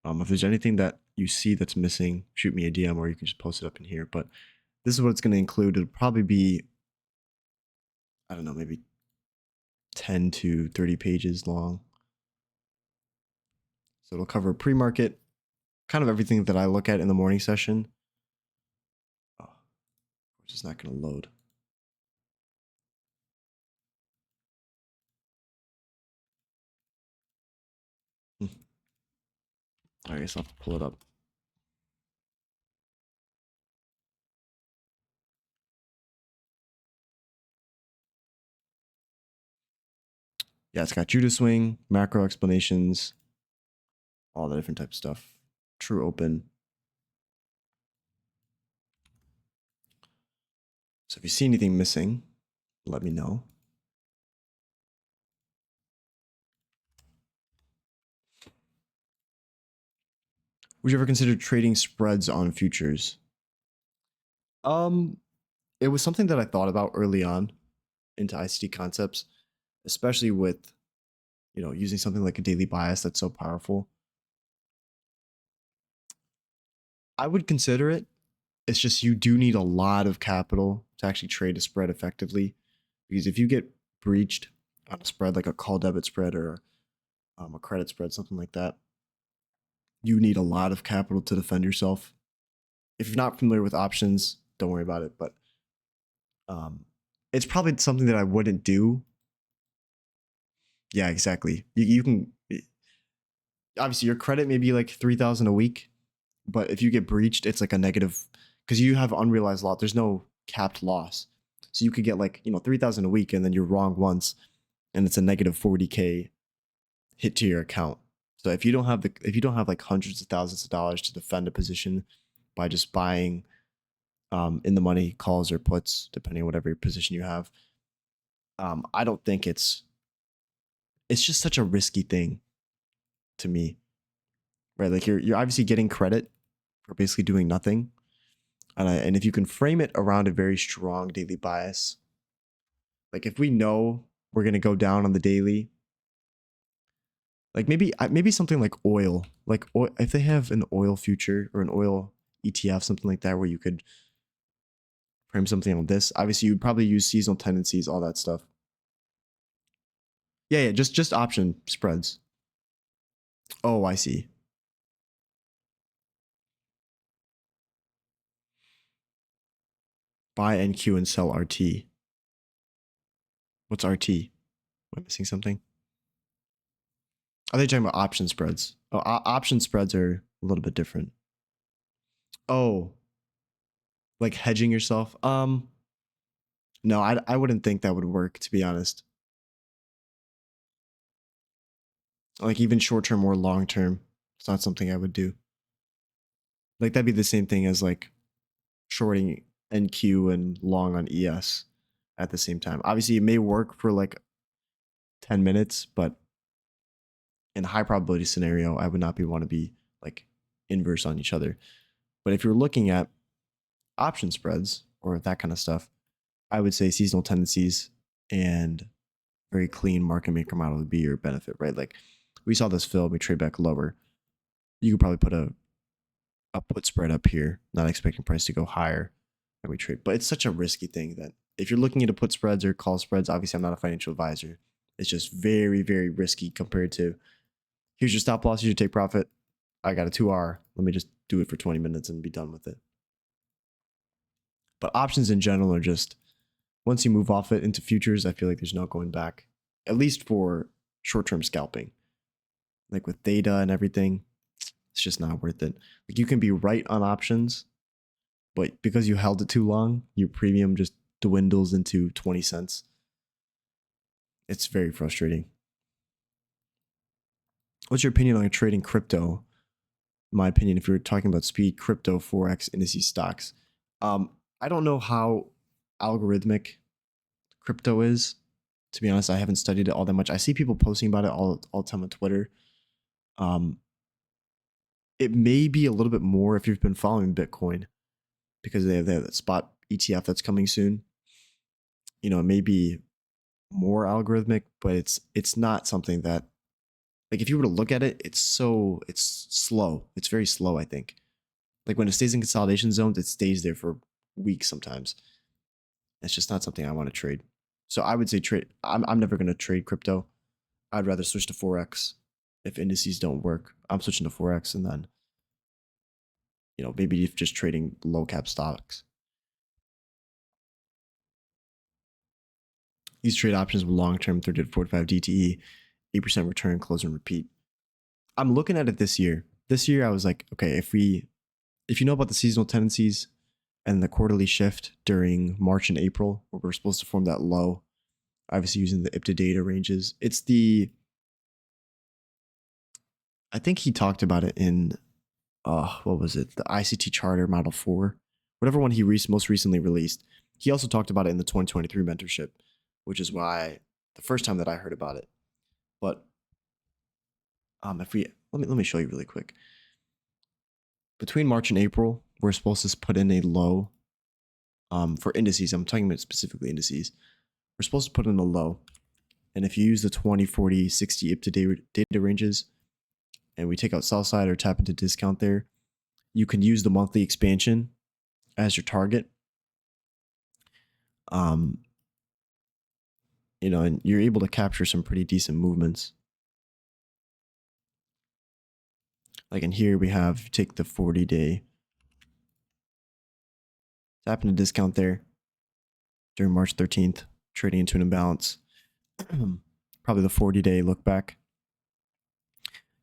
If there's anything that you see that's missing, shoot me a DM or you can just post it up in here. But this is what it's going to include. It'll probably be, I don't know, maybe 10 to 30 pages long. So it'll cover pre-market, kind of everything that I look at in the morning session. Oh, it's just not going to load. I guess I'll have to pull it up. Yeah, it's got Judah swing, macro explanations, all the different types of stuff. True open. So if you see anything missing, let me know. Would you ever consider trading spreads on futures? It was something that I thought about early on into ICT concepts, especially with using something like a daily bias that's so powerful. I would consider it. It's just you do need a lot of capital to actually trade a spread effectively, because if you get breached on a spread like a call debit spread or a credit spread, something like that, you need a lot of capital to defend yourself. If you're not familiar with options, don't worry about it. But it's probably something that I wouldn't do. Yeah, exactly. You can obviously your credit may be like 3,000 a week, but if you get breached, it's like a negative because you have unrealized loss. There's no capped loss, so you could get like 3,000 a week, and then you're wrong once, and it's a negative 40K hit to your account. So if you don't have like hundreds of thousands of dollars to defend a position by just buying in the money calls or puts, depending on whatever position you have, I don't think it's just such a risky thing to me, right? Like you're obviously getting credit for basically doing nothing, and if you can frame it around a very strong daily bias, like if we know we're gonna go down on the daily, like maybe something like oil, like if they have an oil future or an oil ETF, something like that, where you could frame something on this. Obviously, you'd probably use seasonal tendencies, all that stuff. Yeah, just option spreads. Oh, I see. Buy NQ and sell RT. What's RT? Am I missing something? Are they talking about option spreads? Oh, option spreads are a little bit different. Oh, like hedging yourself? No, I wouldn't think that would work, to be honest. Like even short term or long term, it's not something I would do. Like that'd be the same thing as like shorting NQ and long on ES at the same time. Obviously, it may work for like 10 minutes, but in a high probability scenario, I would not want to be like inverse on each other. But if you're looking at option spreads or that kind of stuff, I would say seasonal tendencies and very clean market maker model would be your benefit, right? Like we saw this fill, we trade back lower. You could probably put a put spread up here, not expecting price to go higher, and we trade. But it's such a risky thing that if you're looking into put spreads or call spreads, obviously I'm not a financial advisor. It's just very, very risky compared to here's your stop loss, here's your take profit. I got a 2R. Let me just do it for 20 minutes and be done with it. But options in general are just once you move off it into futures, I feel like there's no going back, at least for short-term scalping. Like with data and everything, it's just not worth it. Like you can be right on options, but because you held it too long, your premium just dwindles into 20 cents. It's very frustrating. What's your opinion on trading crypto? In my opinion, if you're talking about speed, crypto, Forex, indices, stocks. I don't know how algorithmic crypto is. To be honest, I haven't studied it all that much. I see people posting about it all the time on Twitter. It may be a little bit more if you've been following Bitcoin because they have that spot ETF that's coming soon. It may be more algorithmic, but it's not something that like if you were to look at it, it's slow. It's very slow, I think. Like when it stays in consolidation zones, it stays there for weeks sometimes. It's just not something I want to trade. So I would say trade. I'm never going to trade crypto. I'd rather switch to Forex. If indices don't work, I'm switching to Forex, and then maybe if just trading low cap stocks. These trade options with long term 30 to 45 DTE, 8% return, close and repeat. I'm looking at it this year. This year I was like, okay, if you know about the seasonal tendencies and the quarterly shift during March and April, where we're supposed to form that low, obviously using the IPTA data ranges, I think he talked about it in, what was it? The ICT Charter Model 4, whatever one he most recently released. He also talked about it in the 2023 mentorship, which is why the first time that I heard about it. But if we let me show you really quick. Between March and April, we're supposed to put in a low. For indices, I'm talking about specifically indices. We're supposed to put in a low, and if you use the 20, 40, 60 IPTA data ranges, and we take out sell side or tap into discount there, you can use the monthly expansion as your target. And you're able to capture some pretty decent movements. Like in here, we have, you take the 40-day, tap into discount there during March 13th, trading into an imbalance. Probably the 40-day look back,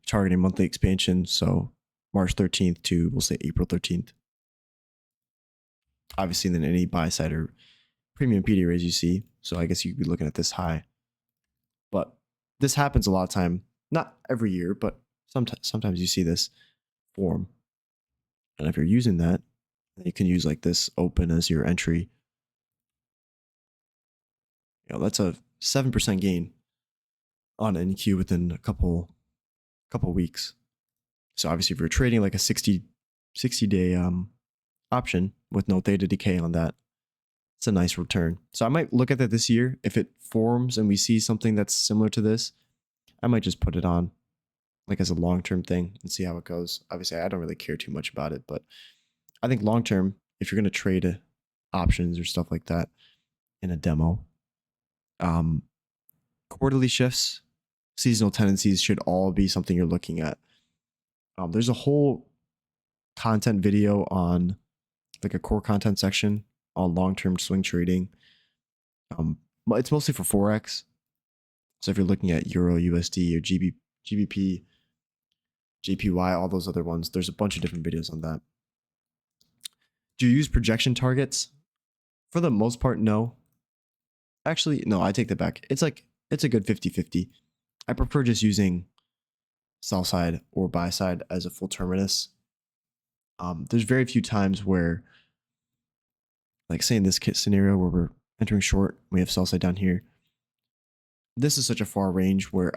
targeting monthly expansion. So March 13th to, we'll say April 13th. Obviously, then any buy side or premium PD raise you see. So I guess you could be looking at this high. But this happens a lot of time, not every year, but sometimes you see this form. And if you're using that, you can use like this open as your entry. You know, that's a 7% gain on NQ within a couple weeks. So obviously if you're trading like a 60-day option with no theta decay on that, it's a nice return. So I might look at that this year. If it forms and we see something that's similar to this, I might just put it on like as a long-term thing and see how it goes. Obviously, I don't really care too much about it, but I think long-term, if you're going to trade options or stuff like that in a demo, quarterly shifts, seasonal tendencies should all be something you're looking at. There's a whole content video on like a core content section on long-term swing trading. But it's mostly for Forex. So if you're looking at Euro, USD, or GBP, JPY, all those other ones, there's a bunch of different videos on that. Do you use projection targets? For the most part, no. Actually, no, I take that back. It's a good 50-50. I prefer just using sell side or buy side as a full terminus. There's very few times where, like say in this scenario where we're entering short, we have sell side down here. This is such a far range where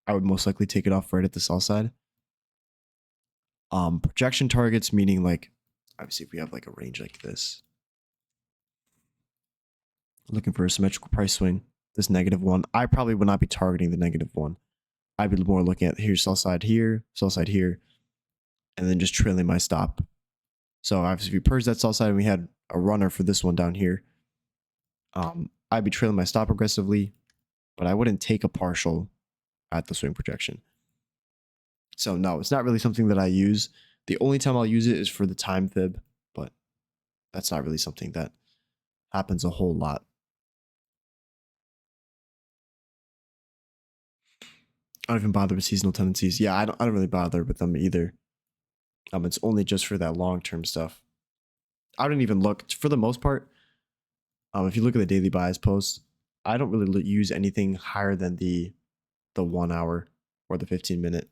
I would most likely take it off right at the sell side. Projection targets, meaning like, obviously if we have like a range like this, looking for a symmetrical price swing, this -1, I probably would not be targeting the -1. I'd be more looking at here's sell side here, and then just trailing my stop. So obviously if we purge that sell side and we had a runner for this one down here, I'd be trailing my stop aggressively, but I wouldn't take a partial at the swing projection. So no, it's not really something that I use. The only time I'll use it is for the time fib, but that's not really something that happens a whole lot. I don't even bother with seasonal tendencies. Yeah, I don't really bother with them either. It's only just for that long-term stuff. I don't even look, for the most part, if you look at the daily bias posts, I don't really use anything higher than the 1 hour or the 15-minute.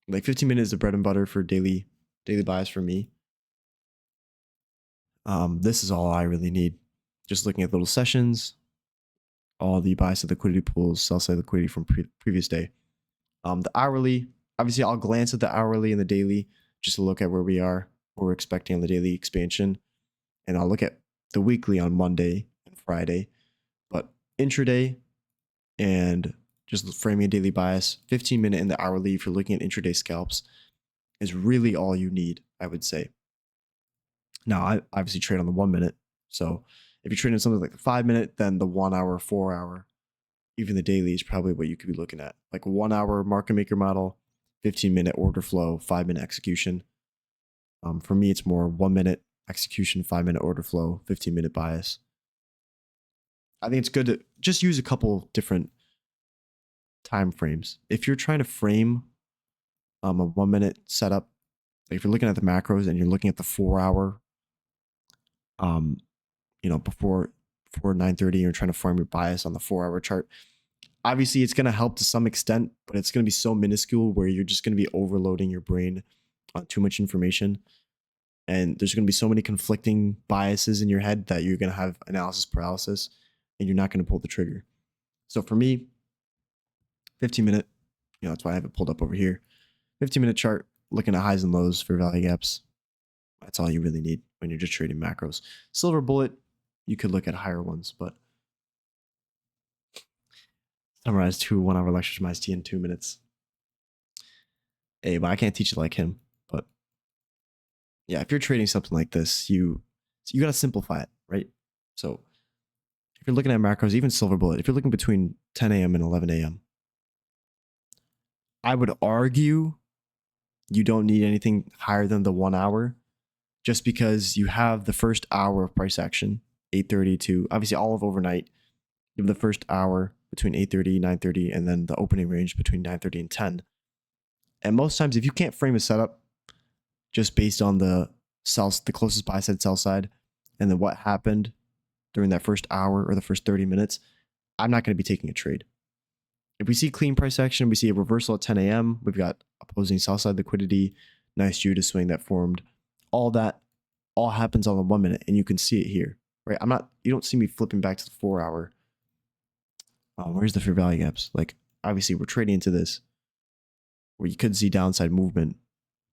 Like 15 minutes is the bread and butter for daily bias for me. This is all I really need. Just looking at little sessions, all the buy side liquidity pools, sell side liquidity from previous day. The hourly, obviously I'll glance at the hourly and the daily just to look at where we are, what we're expecting on the daily expansion. And I'll look at the weekly on Monday and Friday. But intraday and just framing a daily bias, 15-minute and the hourly, if you're looking at intraday scalps, is really all you need, I would say. Now, I obviously trade on the 1 minute. So if you're trading something like the 5-minute, then the 1 hour, 4 hour, even the daily is probably what you could be looking at. Like 1 hour market maker model, 15-minute order flow, 5-minute execution. For me, it's more 1 minute execution, 5-minute order flow, 15-minute bias. I think it's good to just use a couple different time frames. If you're trying to frame a 1 minute setup, like if you're looking at the macros and you're looking at the 4 hour, before 9:30, you're trying to frame your bias on the 4 hour chart. Obviously, it's going to help to some extent, but it's going to be so minuscule where you're just going to be overloading your brain on too much information. And there's going to be so many conflicting biases in your head that you're going to have analysis paralysis and you're not going to pull the trigger. So for me, 15-minute, that's why I have it pulled up over here. 15-minute chart, looking at highs and lows for value gaps. That's all you really need when you're just trading macros. Silver bullet, you could look at higher ones, but summarize 2 1-hour lectures from ICT in 2 minutes. Hey, but I can't teach it like him. But yeah, if you're trading something like this, you got to simplify it, right? So if you're looking at macros, even silver bullet, if you're looking between 10 a.m. and 11 a.m., I would argue you don't need anything higher than the 1 hour, just because you have the first hour of price action, 8:30 to obviously all of overnight. You have the first hour between 8:30, 9:30, and then the opening range between 9:30 and 10. And most times, if you can't frame a setup just based on the closest buy side, sell side, and then what happened during that first hour or the first 30 minutes, I'm not going to be taking a trade. If we see clean price action, we see a reversal at 10 a.m., we've got opposing sell side liquidity, nice Judas swing that formed. All that all happens on the 1 minute, and you can see it here, right? You don't see me flipping back to the 4 hour. Where's the fair value gaps? Like, obviously we're trading into this where you could see downside movement,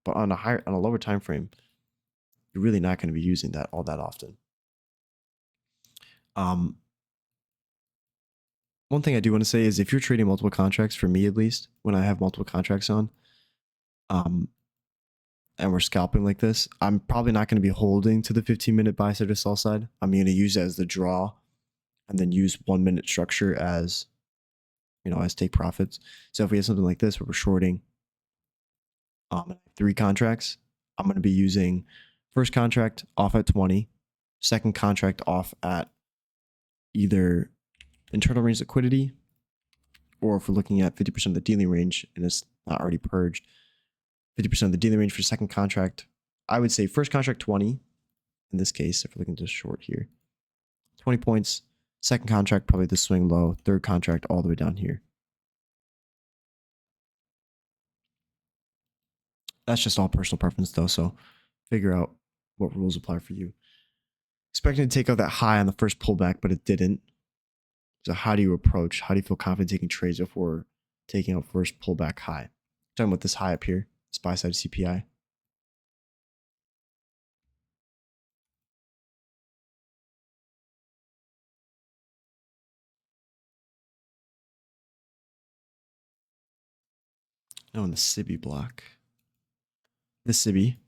but on a lower time frame, you're really not going to be using that all that often. One thing I do want to say is if you're trading multiple contracts, for me at least, when I have multiple contracts on, and we're scalping like this, I'm probably not going to be holding to the 15-minute buy side or sell side. I'm going to use it as the draw and then use 1 minute structure as, as take profits. So if we have something like this where we're shorting 3 contracts, I'm going to be using first contract off at 20, second contract off at either internal range liquidity, or if we're looking at 50% of the dealing range and it's not already purged, 50% of the dealing range for second contract, I would say first contract 20. In this case, if we're looking to short here, 20 points. Second contract, probably the swing low. Third contract, all the way down here. That's just all personal preference though, so figure out what rules apply for you. Expecting to take out that high on the first pullback, but it didn't. So how do you approach? How do you feel confident taking trades before taking out first pullback high? Talking about this high up here, this buy side CPI. Oh, in the sibi block. The sibi.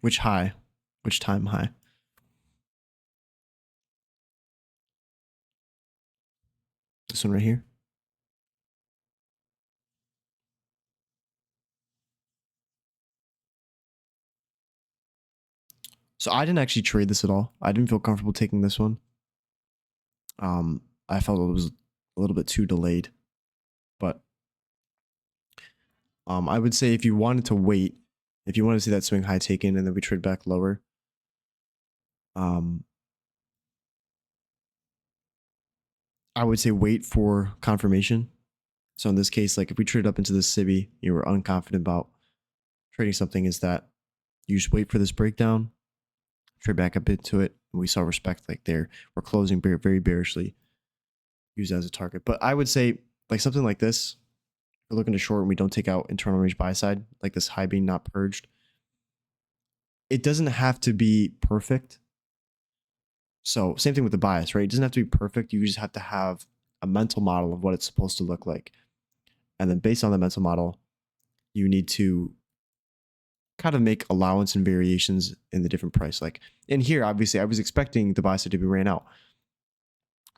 Which high? Which time high? This one right here. So I didn't actually trade this at all. I didn't feel comfortable taking this one. I felt it was a little bit too delayed, but I would say if you wanted to wait, if you wanted to see that swing high taken and then we trade back lower, I would say wait for confirmation. So in this case, like if we trade up into this sibi, you were unconfident about trading something, is that you just wait for this breakdown, trade back a bit to it, and we saw respect like there. We're closing very bearishly. Use it as a target. But I would say like something like this, we're looking to short and we don't take out internal range buy side, like this high being not purged. It doesn't have to be perfect. So same thing with the bias, right? It doesn't have to be perfect. You just have to have a mental model of what it's supposed to look like. And then based on the mental model, you need to kind of make allowance and variations in the different price. Like in here, obviously, I was expecting the buy side to be ran out.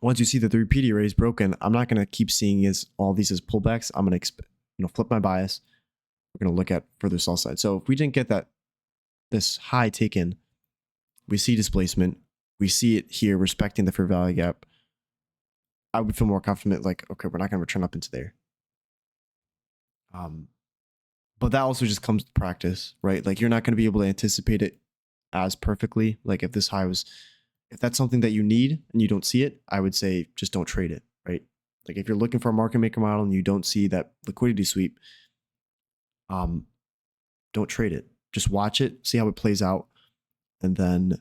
Once you see that the repeat array is broken, I'm not going to keep seeing all these as pullbacks. I'm going to flip my bias. We're going to look at further sell side. So if we didn't get this high taken, we see displacement. We see it here respecting the fair value gap. I would feel more confident, like, okay, we're not going to return up into there. But that also just comes with practice, right? Like you're not going to be able to anticipate it as perfectly. Like if that's something that you need and you don't see it, I would say just don't trade it, right? Like if you're looking for a market maker model and you don't see that liquidity sweep, don't trade it. Just watch it, see how it plays out. And then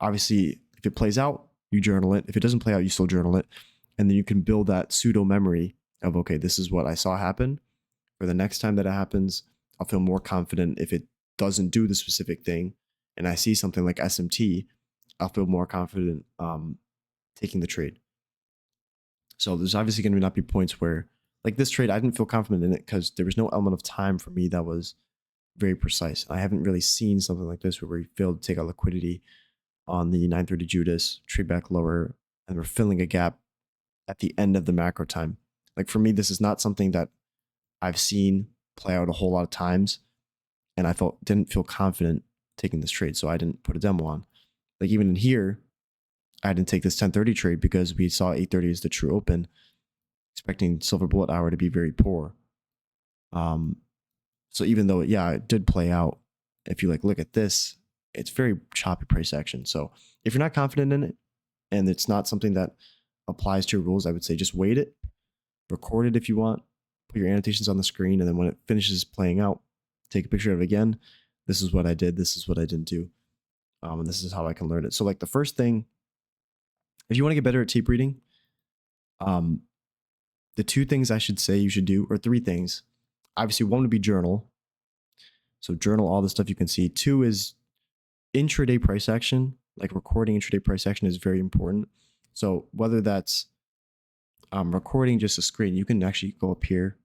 obviously if it plays out, you journal it. If it doesn't play out, you still journal it. And then you can build that pseudo memory of, okay, this is what I saw happen. For the next time that it happens, I'll feel more confident. If it doesn't do the specific thing and I see something like SMT, I'll feel more confident taking the trade. So there's obviously going to not be points where, like this trade, I didn't feel confident in it because there was no element of time for me that was very precise. I haven't really seen something like this where we failed to take out liquidity on the 930 Judas, trade back lower, and we're filling a gap at the end of the macro time. Like for me, this is not something that I've seen play out a whole lot of times, and I didn't feel confident taking this trade, so I didn't put a demo on. Like even in here, I didn't take this 1030 trade because we saw 830 as the true open, expecting silver bullet hour to be very poor. So even though it did play out, if you look at this, it's very choppy price action. So if you're not confident in it and it's not something that applies to your rules, I would say just wait it, record it if you want, put your annotations on the screen, and then when it finishes playing out, take a picture of it again. This is what I did. This is what I didn't do. And this is how I can learn it. So the first thing, if you want to get better at tape reading, the two things I should say you should do, or three things. Obviously, one would be journal. So journal all the stuff you can see. Two is intraday price action. Recording intraday price action is very important. So whether that's recording just a screen, you can actually go up here,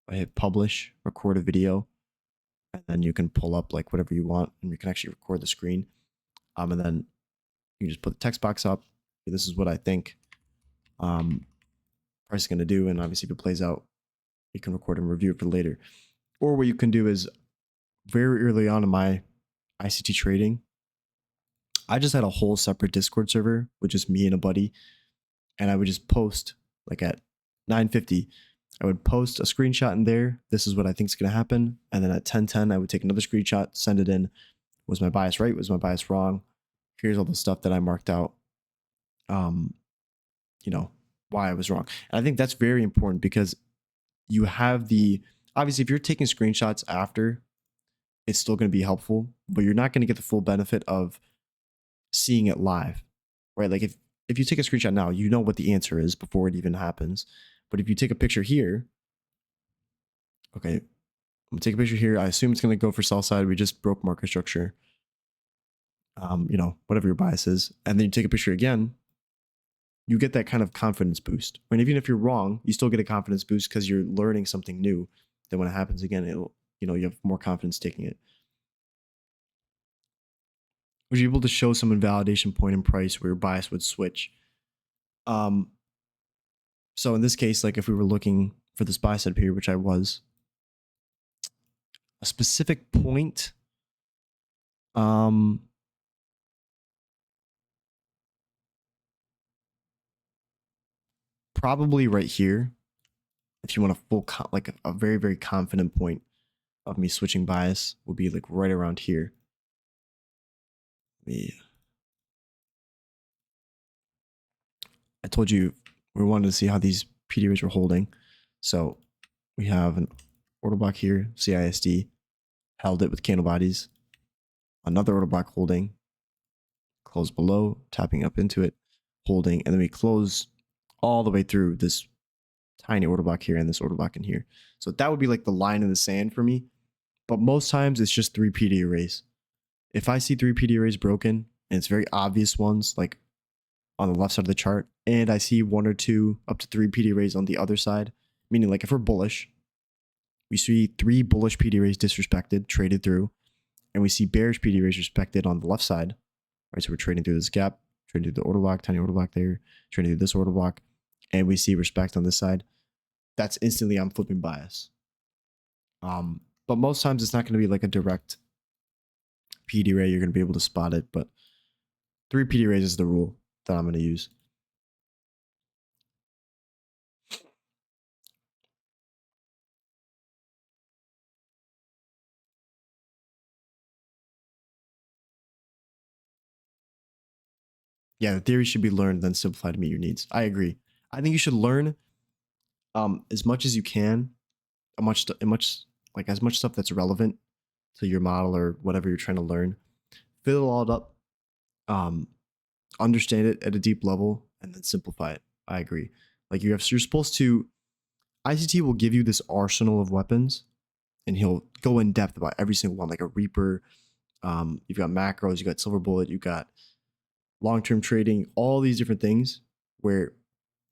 hit publish, record a video, and then you can pull up whatever you want, and you can actually record the screen. And then you just put the text box up. This is what I think price is going to do, and obviously if it plays out, you can record and review it for later. Or what you can do is very early on in my ICT trading, I just had a whole separate Discord server with just me and a buddy, and I would just post at 9:50. I would post a screenshot in there. This is what I think is going to happen. And then at 10:10, I would take another screenshot, send it in. Was my bias right? Was my bias wrong? Here's all the stuff that I marked out. Why I was wrong. And I think that's very important because you have obviously if you're taking screenshots after, it's still going to be helpful, but you're not going to get the full benefit of seeing it live, right? If you take a screenshot now, you know what the answer is before it even happens. But if you take a picture here, okay, I'm gonna take a picture here. I assume it's going to go for sell side. We just broke market structure. Whatever your bias is. And then you take a picture again, you get that kind of confidence boost. And even if you're wrong, you still get a confidence boost because you're learning something new. Then when it happens again, it'll, you have more confidence taking it. Was you able to show some invalidation point in price where your bias would switch? So in this case, if we were looking for this buy setup here, which I was, a specific point, probably right here. If you want a full, a very, very confident point of me switching bias, will be right around here. I told you we wanted to see how these PDRs were holding. So we have an order block here, CISD, held it with candle bodies. Another order block holding, close below, tapping up into it, holding, and then we close all the way through this tiny order block here and this order block in here. So that would be the line in the sand for me. But most times it's just 3 PD arrays. If I see 3 PD arrays broken, and it's very obvious ones, on the left side of the chart, and I see 1 or 2 up to 3 PD arrays on the other side, meaning if we're bullish, we see 3 bullish PD arrays disrespected, traded through, and we see bearish PD arrays respected on the left side, right? So we're trading through this gap, trading through the order block, tiny order block there, trading through this order block, and we see respect on this side. That's instantly I'm flipping bias. But most times it's not going to be a direct PD array. You're going to be able to spot it, but 3 PD arrays is the rule that I'm going to use. Yeah, the theory should be learned, then simplified to meet your needs. I agree. I think you should learn as much as you can, as much stuff that's relevant to your model or whatever you're trying to learn. Fill it all up, understand it at a deep level, and then simplify it. I agree. You're supposed to. ICT will give you this arsenal of weapons, and he'll go in depth about every single one, like a Reaper. You've got macros, you got silver bullet, you got long-term trading, all these different things where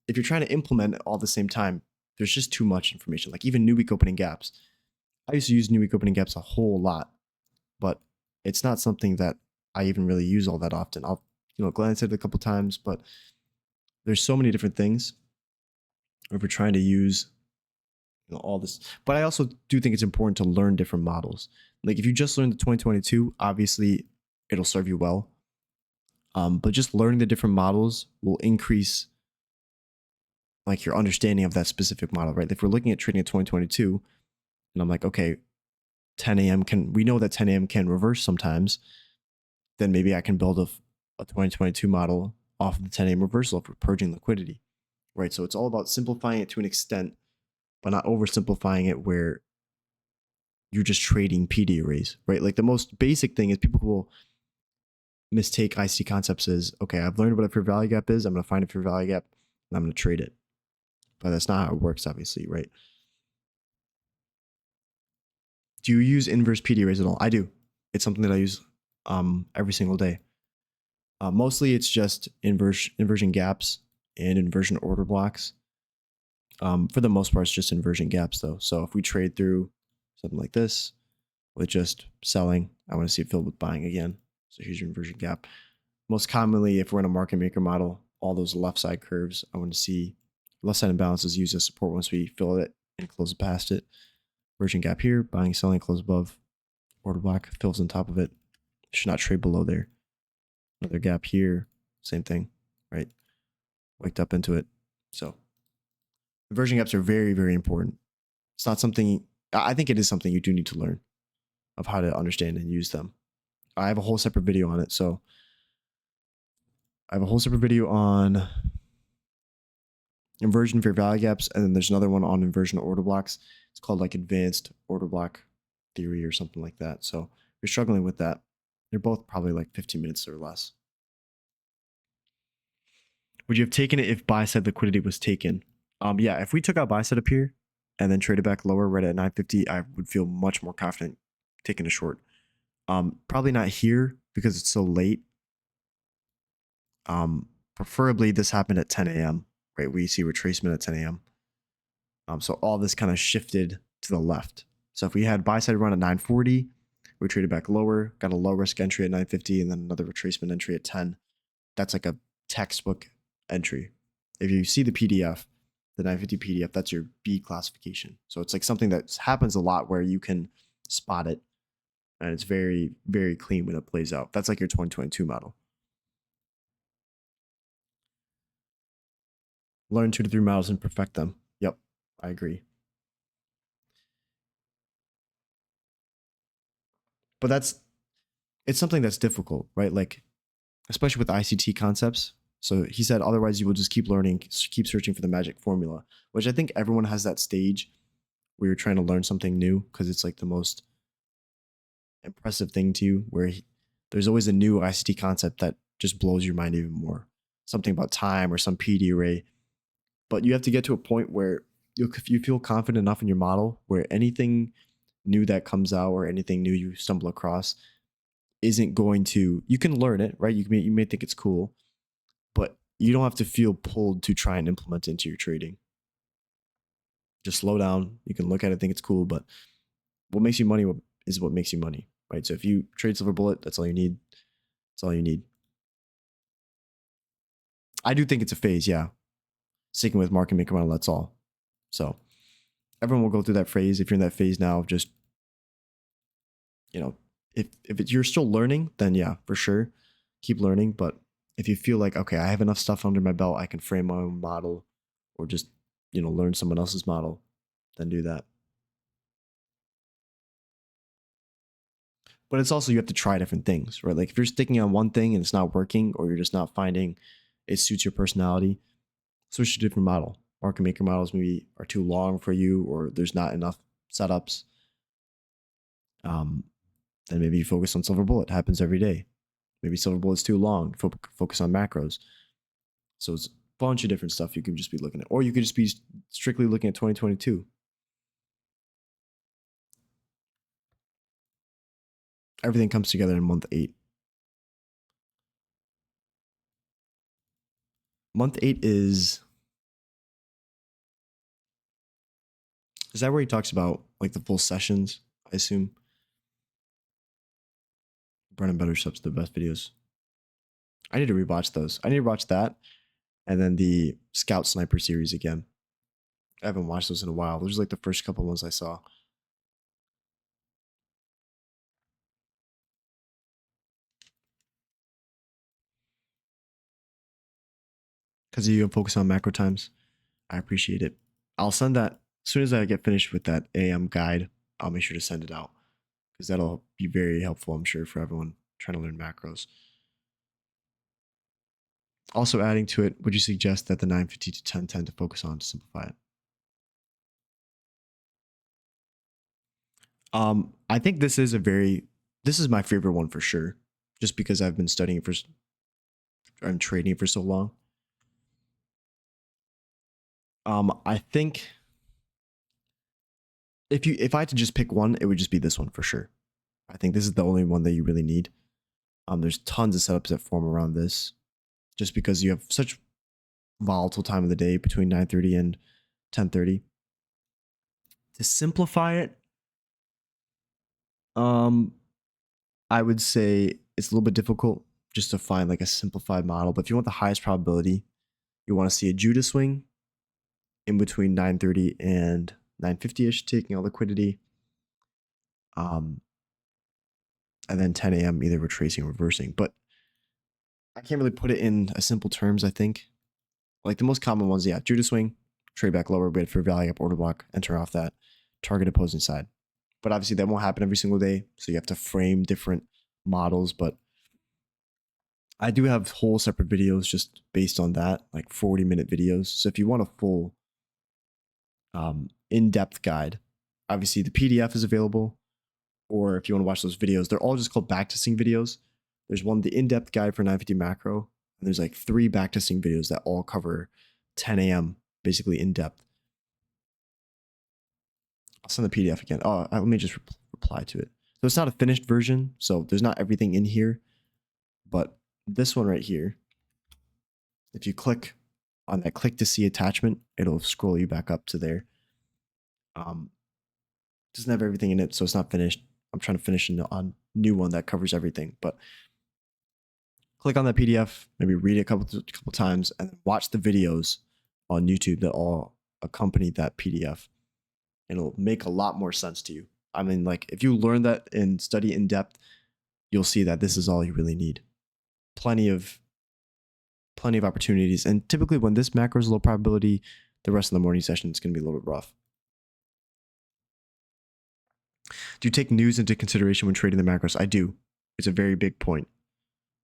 if you're trying to implement it all at the same time, there's just too much information. Even new week opening gaps. I used to use new week opening gaps a whole lot, but it's not something that I even really use all that often. I'll, glance at it a couple times, but there's so many different things if we're trying to use all this. But I also do think it's important to learn different models. Like if you just learned the 2022, obviously it'll serve you well. But just learning the different models will increase like your understanding of that specific model, right? If we're looking at trading at 2022, and I'm like, okay, 10 a.m. we know that 10 a.m. can reverse sometimes, then maybe I can build a 2022 model off of the 10 a.m. reversal for purging liquidity, right? So it's all about simplifying it to an extent, but not oversimplifying it where you're just trading PD arrays, right? Like the most basic thing is people will mistake ICT concepts as, okay, I've learned what a fair value gap is. I'm going to find a fair value gap and I'm going to trade it. But that's not how it works, obviously, right? Do you use inverse PD arrays at all? I do. It's something that I use every single day. Mostly it's just inversion gaps and inversion order blocks. For the most part, it's just inversion gaps though. So if we trade through something like this with just selling, I want to see it filled with buying again. So here's your inversion gap. Most commonly, if we're in a market maker model, all those left side curves, I want to see left side imbalances use as support once we fill it and close it past it. Inversion gap here, buying, selling, close above, order block fills on top of it. Should not trade below there. Another gap here, same thing, right? Waked up into it. So inversion gaps are very, very important. It's not something, I think it is something you do need to learn of how to understand and use them. I have a whole separate video on it. So I have a whole separate video on inversion fair value gaps, and then there's another one on inversion order blocks. It's called like advanced order block theory or something like that. So if you're struggling with that, they're both probably like 15 minutes or less. Would you have taken it if buy side liquidity was taken? Yeah, if we took out buy side up here and then traded back lower right at 950, I would feel much more confident taking a short. Probably not here because it's so late. Preferably this happened at 10 a.m., right? We see retracement at 10 a.m. So all this kind of shifted to the left. So if we had buy side run at 940, we traded back lower, got a low risk entry at 950, and then another retracement entry at 10. That's like a textbook entry. If you see the PDF, the 950 PDF, that's your B classification. So it's like something that happens a lot where you can spot it, and it's very, very clean when it plays out. That's like your 2022 model. Learn 2 to 3 models and perfect them. Yep, I agree. But it's something that's difficult, right? Like, especially with ICT concepts. So he said, otherwise you will just keep learning, keep searching for the magic formula, which I think everyone has that stage where you're trying to learn something new because it's like the most impressive thing to you, where there's always a new ICT concept that just blows your mind even more. Something about time or some PD array. But you have to get to a point where you feel confident enough in your model where anything new that comes out or anything new you stumble across isn't going to, you can learn it, right? You may think it's cool, but you don't have to feel pulled to try and implement it into your trading. Just slow down. You can look at it, think it's cool, but what makes you money is what makes you money, right? So if you trade silver bullet, that's all you need. That's all you need. I do think it's a phase, yeah. Sticking with market maker model, that's all. So everyone will go through that phase. If you're in that phase now, just, if you're still learning, then yeah, for sure, keep learning. But if you feel like, okay, I have enough stuff under my belt, I can frame my own model or just, learn someone else's model, then do that. But it's also, you have to try different things, right? Like if you're sticking on one thing and it's not working, or you're just not finding it suits your personality, switch to a different model. Market maker models maybe are too long for you, or there's not enough setups. Then maybe you focus on silver bullet. It happens every day. Maybe silver bullet's too long. Focus on macros. So it's a bunch of different stuff you can just be looking at, or you could just be strictly looking at 2022. Everything comes together in month 8. Month 8 is that where he talks about like the full sessions, I assume? Bread and butter subs are the best videos. I need to rewatch those. I need to watch that and then the Scout Sniper series again. I haven't watched those in a while. Those are like the first couple ones I saw. Because you can focus on macro times. I appreciate it. I'll send that as soon as I get finished with that AM guide. I'll make sure to send it out because that'll be very helpful, I'm sure, for everyone trying to learn macros. Also adding to it, would you suggest that the 950 to 1010 to focus on to simplify it? I think this is my favorite one for sure, just because I've been studying I'm trading for so long. I think if I had to just pick one, it would just be this one for sure. I think this is the only one that you really need. There's tons of setups that form around this, just because you have such volatile time of the day between 9:30 and 10:30. To simplify it, I would say it's a little bit difficult just to find like a simplified model. But if you want the highest probability, you want to see a Judah swing in between 9:30 and 9:50ish, taking out liquidity. And then 10 a.m. either retracing or reversing. But I can't really put it in a simple terms, I think. Like the most common ones, yeah, Judah swing, trade back lower, wait for value up, order block, enter off that, target opposing side. But obviously that won't happen every single day. So you have to frame different models. But I do have whole separate videos just based on that, like 40-minute videos. So if you want a full in-depth guide, obviously the PDF is available. Or if you want to watch those videos, they're all just called backtesting videos. There's one, the in-depth guide for 950 macro. And there's like 3 backtesting videos that all cover 10 a.m. basically in depth. I'll send the PDF again. Oh, let me just reply to it. So it's not a finished version. So there's not everything in here. But this one right here, if you click on that click to see attachment, it'll scroll you back up to there. Doesn't have everything in it, so it's not finished. I'm trying to finish a new one that covers everything. But click on that PDF, maybe read it a couple times, and then watch the videos on YouTube that all accompany that PDF. It'll make a lot more sense to you. I mean, like if you learn that and study in depth, you'll see that this is all you really need. Plenty of opportunities. And typically when this macro is low probability, the rest of the morning session is going to be a little bit rough. Do you take news into consideration when trading the macros? I do. It's a very big point.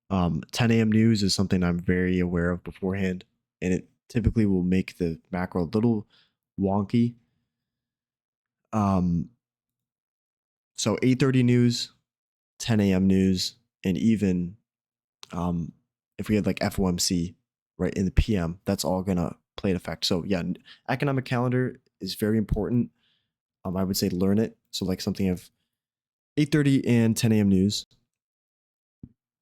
10 a.m. news is something I'm very aware of beforehand, and it typically will make the macro a little wonky. So 8:30 news, 10 a.m. news, and even if we had like FOMC right in the PM, that's all gonna play an effect. So yeah, economic calendar is very important. I would say learn it. So like something of 8:30 and 10 a.m. news.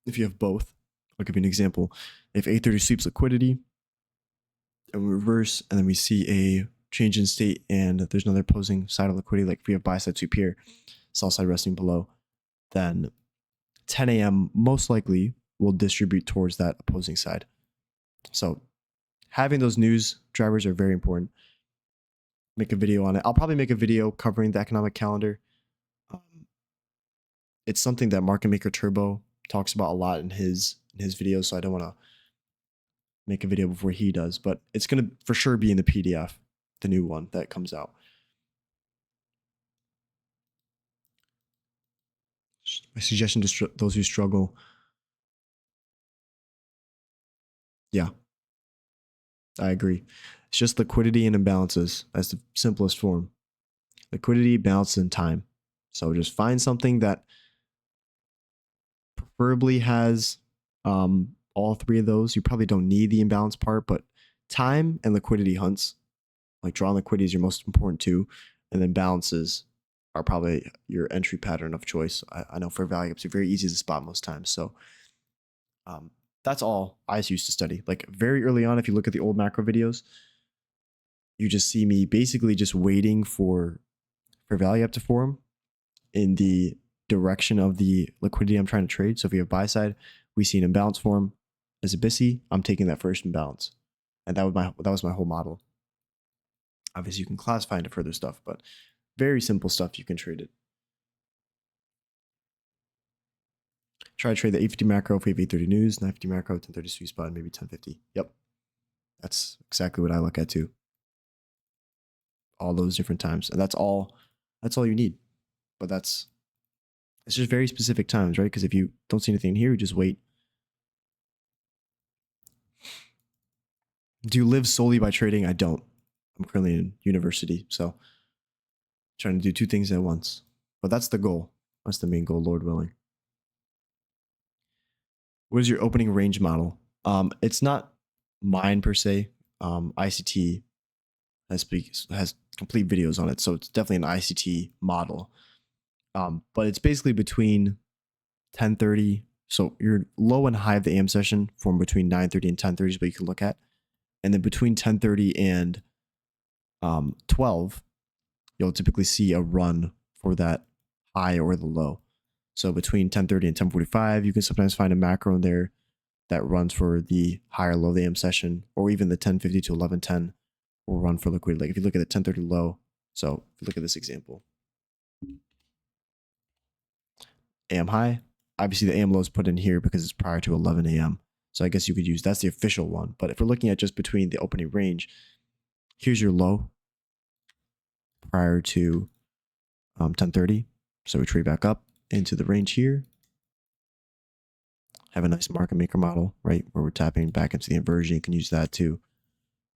If you have both, I'll give you an example. If 8:30 sweeps liquidity and we reverse, and then we see a change in state and there's another opposing side of liquidity, like if we have buy side sweep here, sell side resting below, then 10 a.m. most likely will distribute towards that opposing side. So having those news drivers are very important. Make a video on it. I'll probably make a video covering the economic calendar. It's something that Market Maker Turbo talks about a lot in his videos, so I don't want to make a video before he does, but it's going to for sure be in the PDF, the new one that comes out. My suggestion to those who struggle. Yeah, I agree. It's just liquidity and imbalances. That's the simplest form. Liquidity, balance, and time. So just find something that preferably has all 3 of those. You probably don't need the imbalance part, but time and liquidity hunts, like drawing liquidity is your most important too. And then balances are probably your entry pattern of choice. I know for value ups, are very easy to spot most times. So that's all I used to study. Like very early on, if you look at the old macro videos, you just see me basically just waiting for value up to form in the direction of the liquidity I'm trying to trade. So if we have buy side, we see an imbalance form as a bisi. I'm taking that first imbalance, and that was my whole model. Obviously, you can classify into further stuff, but very simple stuff. You can trade it. Try to trade the 850 macro if we have 830 news, 950 macro, 1030 sweet spot, and maybe 1050. Yep, that's exactly what I look at too. All those different times, and that's all you need. But it's just very specific times, right? Because if you don't see anything here, you just wait. Do you live solely by trading? I don't. I'm currently in university, so trying to do two things at once. But that's the goal. That's the main goal, Lord willing. What is your opening range model? It's not mine per se. ICT has complete videos on it, so it's definitely an ICT model. But it's basically between 10:30. So your low and high of the AM session form between 9:30 and 10:30 is what you can look at, and then between 10:30 and 12, you'll typically see a run for that high or the low. So between 10:30 and 10:45, you can sometimes find a macro in there that runs for the higher low of the AM session, or even the 10:50 to 11:10 will run for liquidity. Like if you look at the 10:30 low, so if you look at this example, AM high, obviously the AM low is put in here because it's prior to 11 AM. So I guess you could use, that's the official one. But if we're looking at just between the opening range, here's your low prior to 10:30. So we trade back up into the range here. Have a nice market maker model, right? Where we're tapping back into the inversion. You can use that to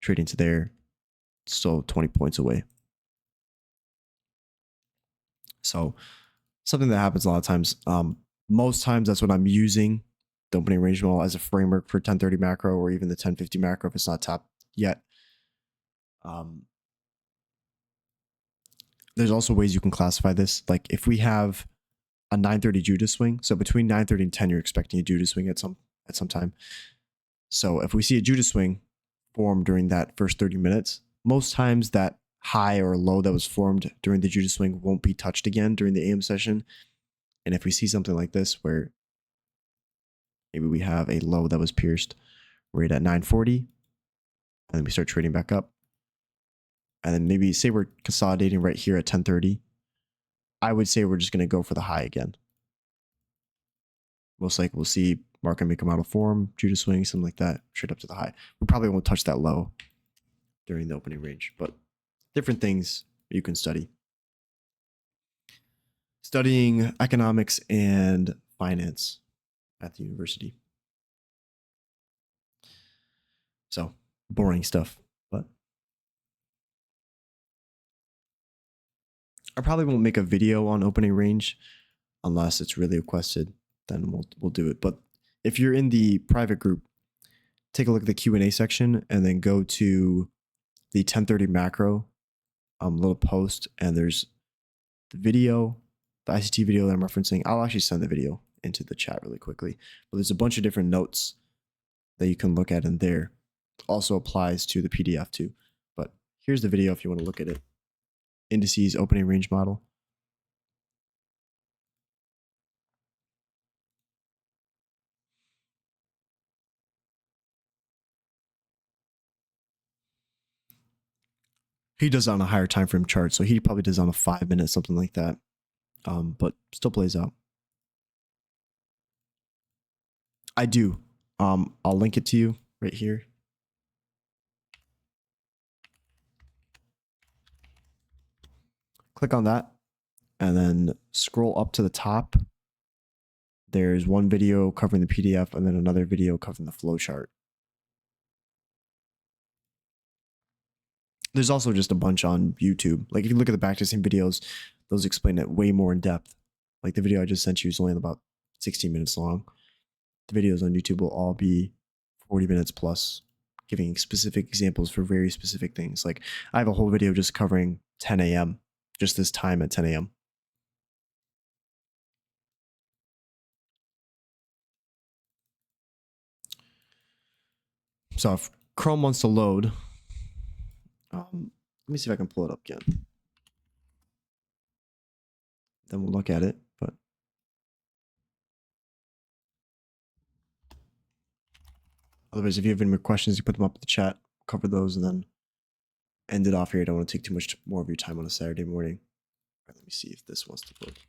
trade into there. Still 20 points away. So something that happens a lot of times. Most times that's what I'm using the opening range model as a framework for 10:30 macro or even the 10:50 macro if it's not tapped yet. There's also ways you can classify this. Like if we have a 9:30 Judas swing, so between 9:30 and 10, you're expecting a Judas swing at some time. So if we see a Judas swing form during that first 30 minutes, most times that high or low that was formed during the Judas swing won't be touched again during the AM session. And if we see something like this where maybe we have a low that was pierced right at 9:40, and then we start trading back up, and then maybe say we're consolidating right here at 10:30, I would say we're just going to go for the high again. Most likely we'll see market maker model form, Judas swing, something like that, straight up to the high. We probably won't touch that low during the opening range, but different things you can study. Studying economics and finance at the university. So boring stuff, but I probably won't make a video on opening range unless it's really requested, then we'll do it. But if you're in the private group, take a look at the Q&A section and then go to the 10:30 macro little post, and there's the video, the ICT video that I'm referencing. I'll actually send the video into the chat really quickly, but there's a bunch of different notes that you can look at in there. Also applies to the PDF too, but here's the video if you want to look at it. Indices opening range model. He does it on a higher time frame chart, so he probably does on a 5 minute, something like that. But still plays out. I do. I'll link it to you right here. Click on that and then scroll up to the top. There's one video covering the PDF and then another video covering the flow chart. There's also just a bunch on YouTube. Like if you look at the backtesting videos, those explain it way more in depth. Like the video I just sent you is only about 16 minutes long. The videos on YouTube will all be 40 minutes plus, giving specific examples for very specific things. Like I have a whole video just covering 10 a.m., just this time at 10 a.m. So if Chrome wants to load, let me see if I can pull it up again. Then we'll look at it. But Otherwise, if you have any more questions, you put them up in the chat, cover those, and then end it off here. I don't want to take too much more of your time on a Saturday morning. All right, let me see if this wants to load.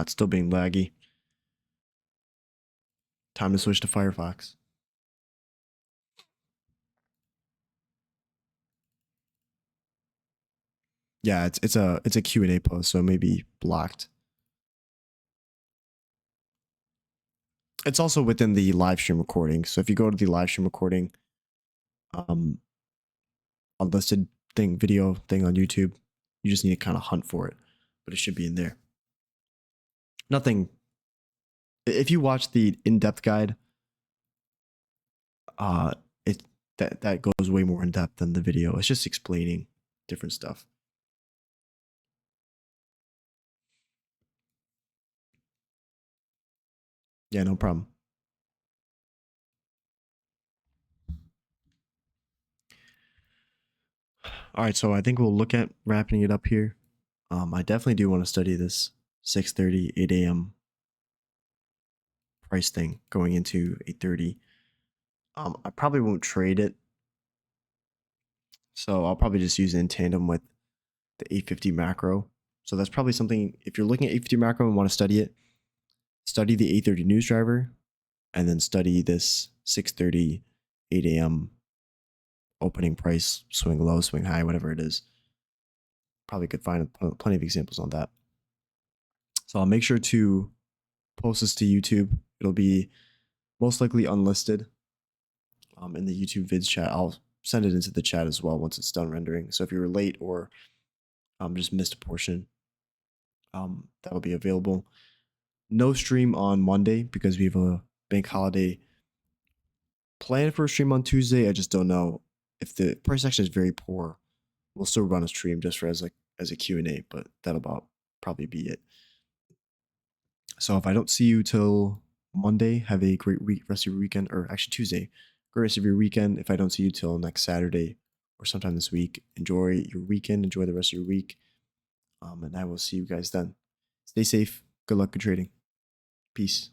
It's still being laggy. Time to switch to Firefox. Yeah, it's a Q&A post, so it may be blocked. It's also within the live stream recording. So if you go to the live stream recording, unlisted video thing on YouTube, you just need to kind of hunt for it, but it should be in there. Nothing. If you watch the in-depth guide, that goes way more in depth than the video. It's just explaining different stuff. Yeah, no problem. All right, so I think we'll look at wrapping it up here. I definitely do want to study this 6:30, 8 a.m. price thing going into 8:30. I probably won't trade it, so I'll probably just use it in tandem with the 850 macro. So that's probably something, if you're looking at 850 macro and want to study it, study the 8:30 news driver, and then study this 6:30, 8 a.m. opening price, swing low, swing high, whatever it is. Probably could find plenty of examples on that. So I'll make sure to post this to YouTube. It'll be most likely unlisted in the YouTube vids chat. I'll send it into the chat as well once it's done rendering. So if you were late or just missed a portion, that'll be available. No stream on Monday because we have a bank holiday planned for a stream on Tuesday. I just don't know if the price action is very poor. We'll still run a stream just for as a Q&A, but that'll probably be it. So if I don't see you till Monday, have a great rest of your weekend, or actually Tuesday, great rest of your weekend. If I don't see you till next Saturday or sometime this week, enjoy your weekend, enjoy the rest of your week, and I will see you guys then. Stay safe. Good luck, good trading. Peace.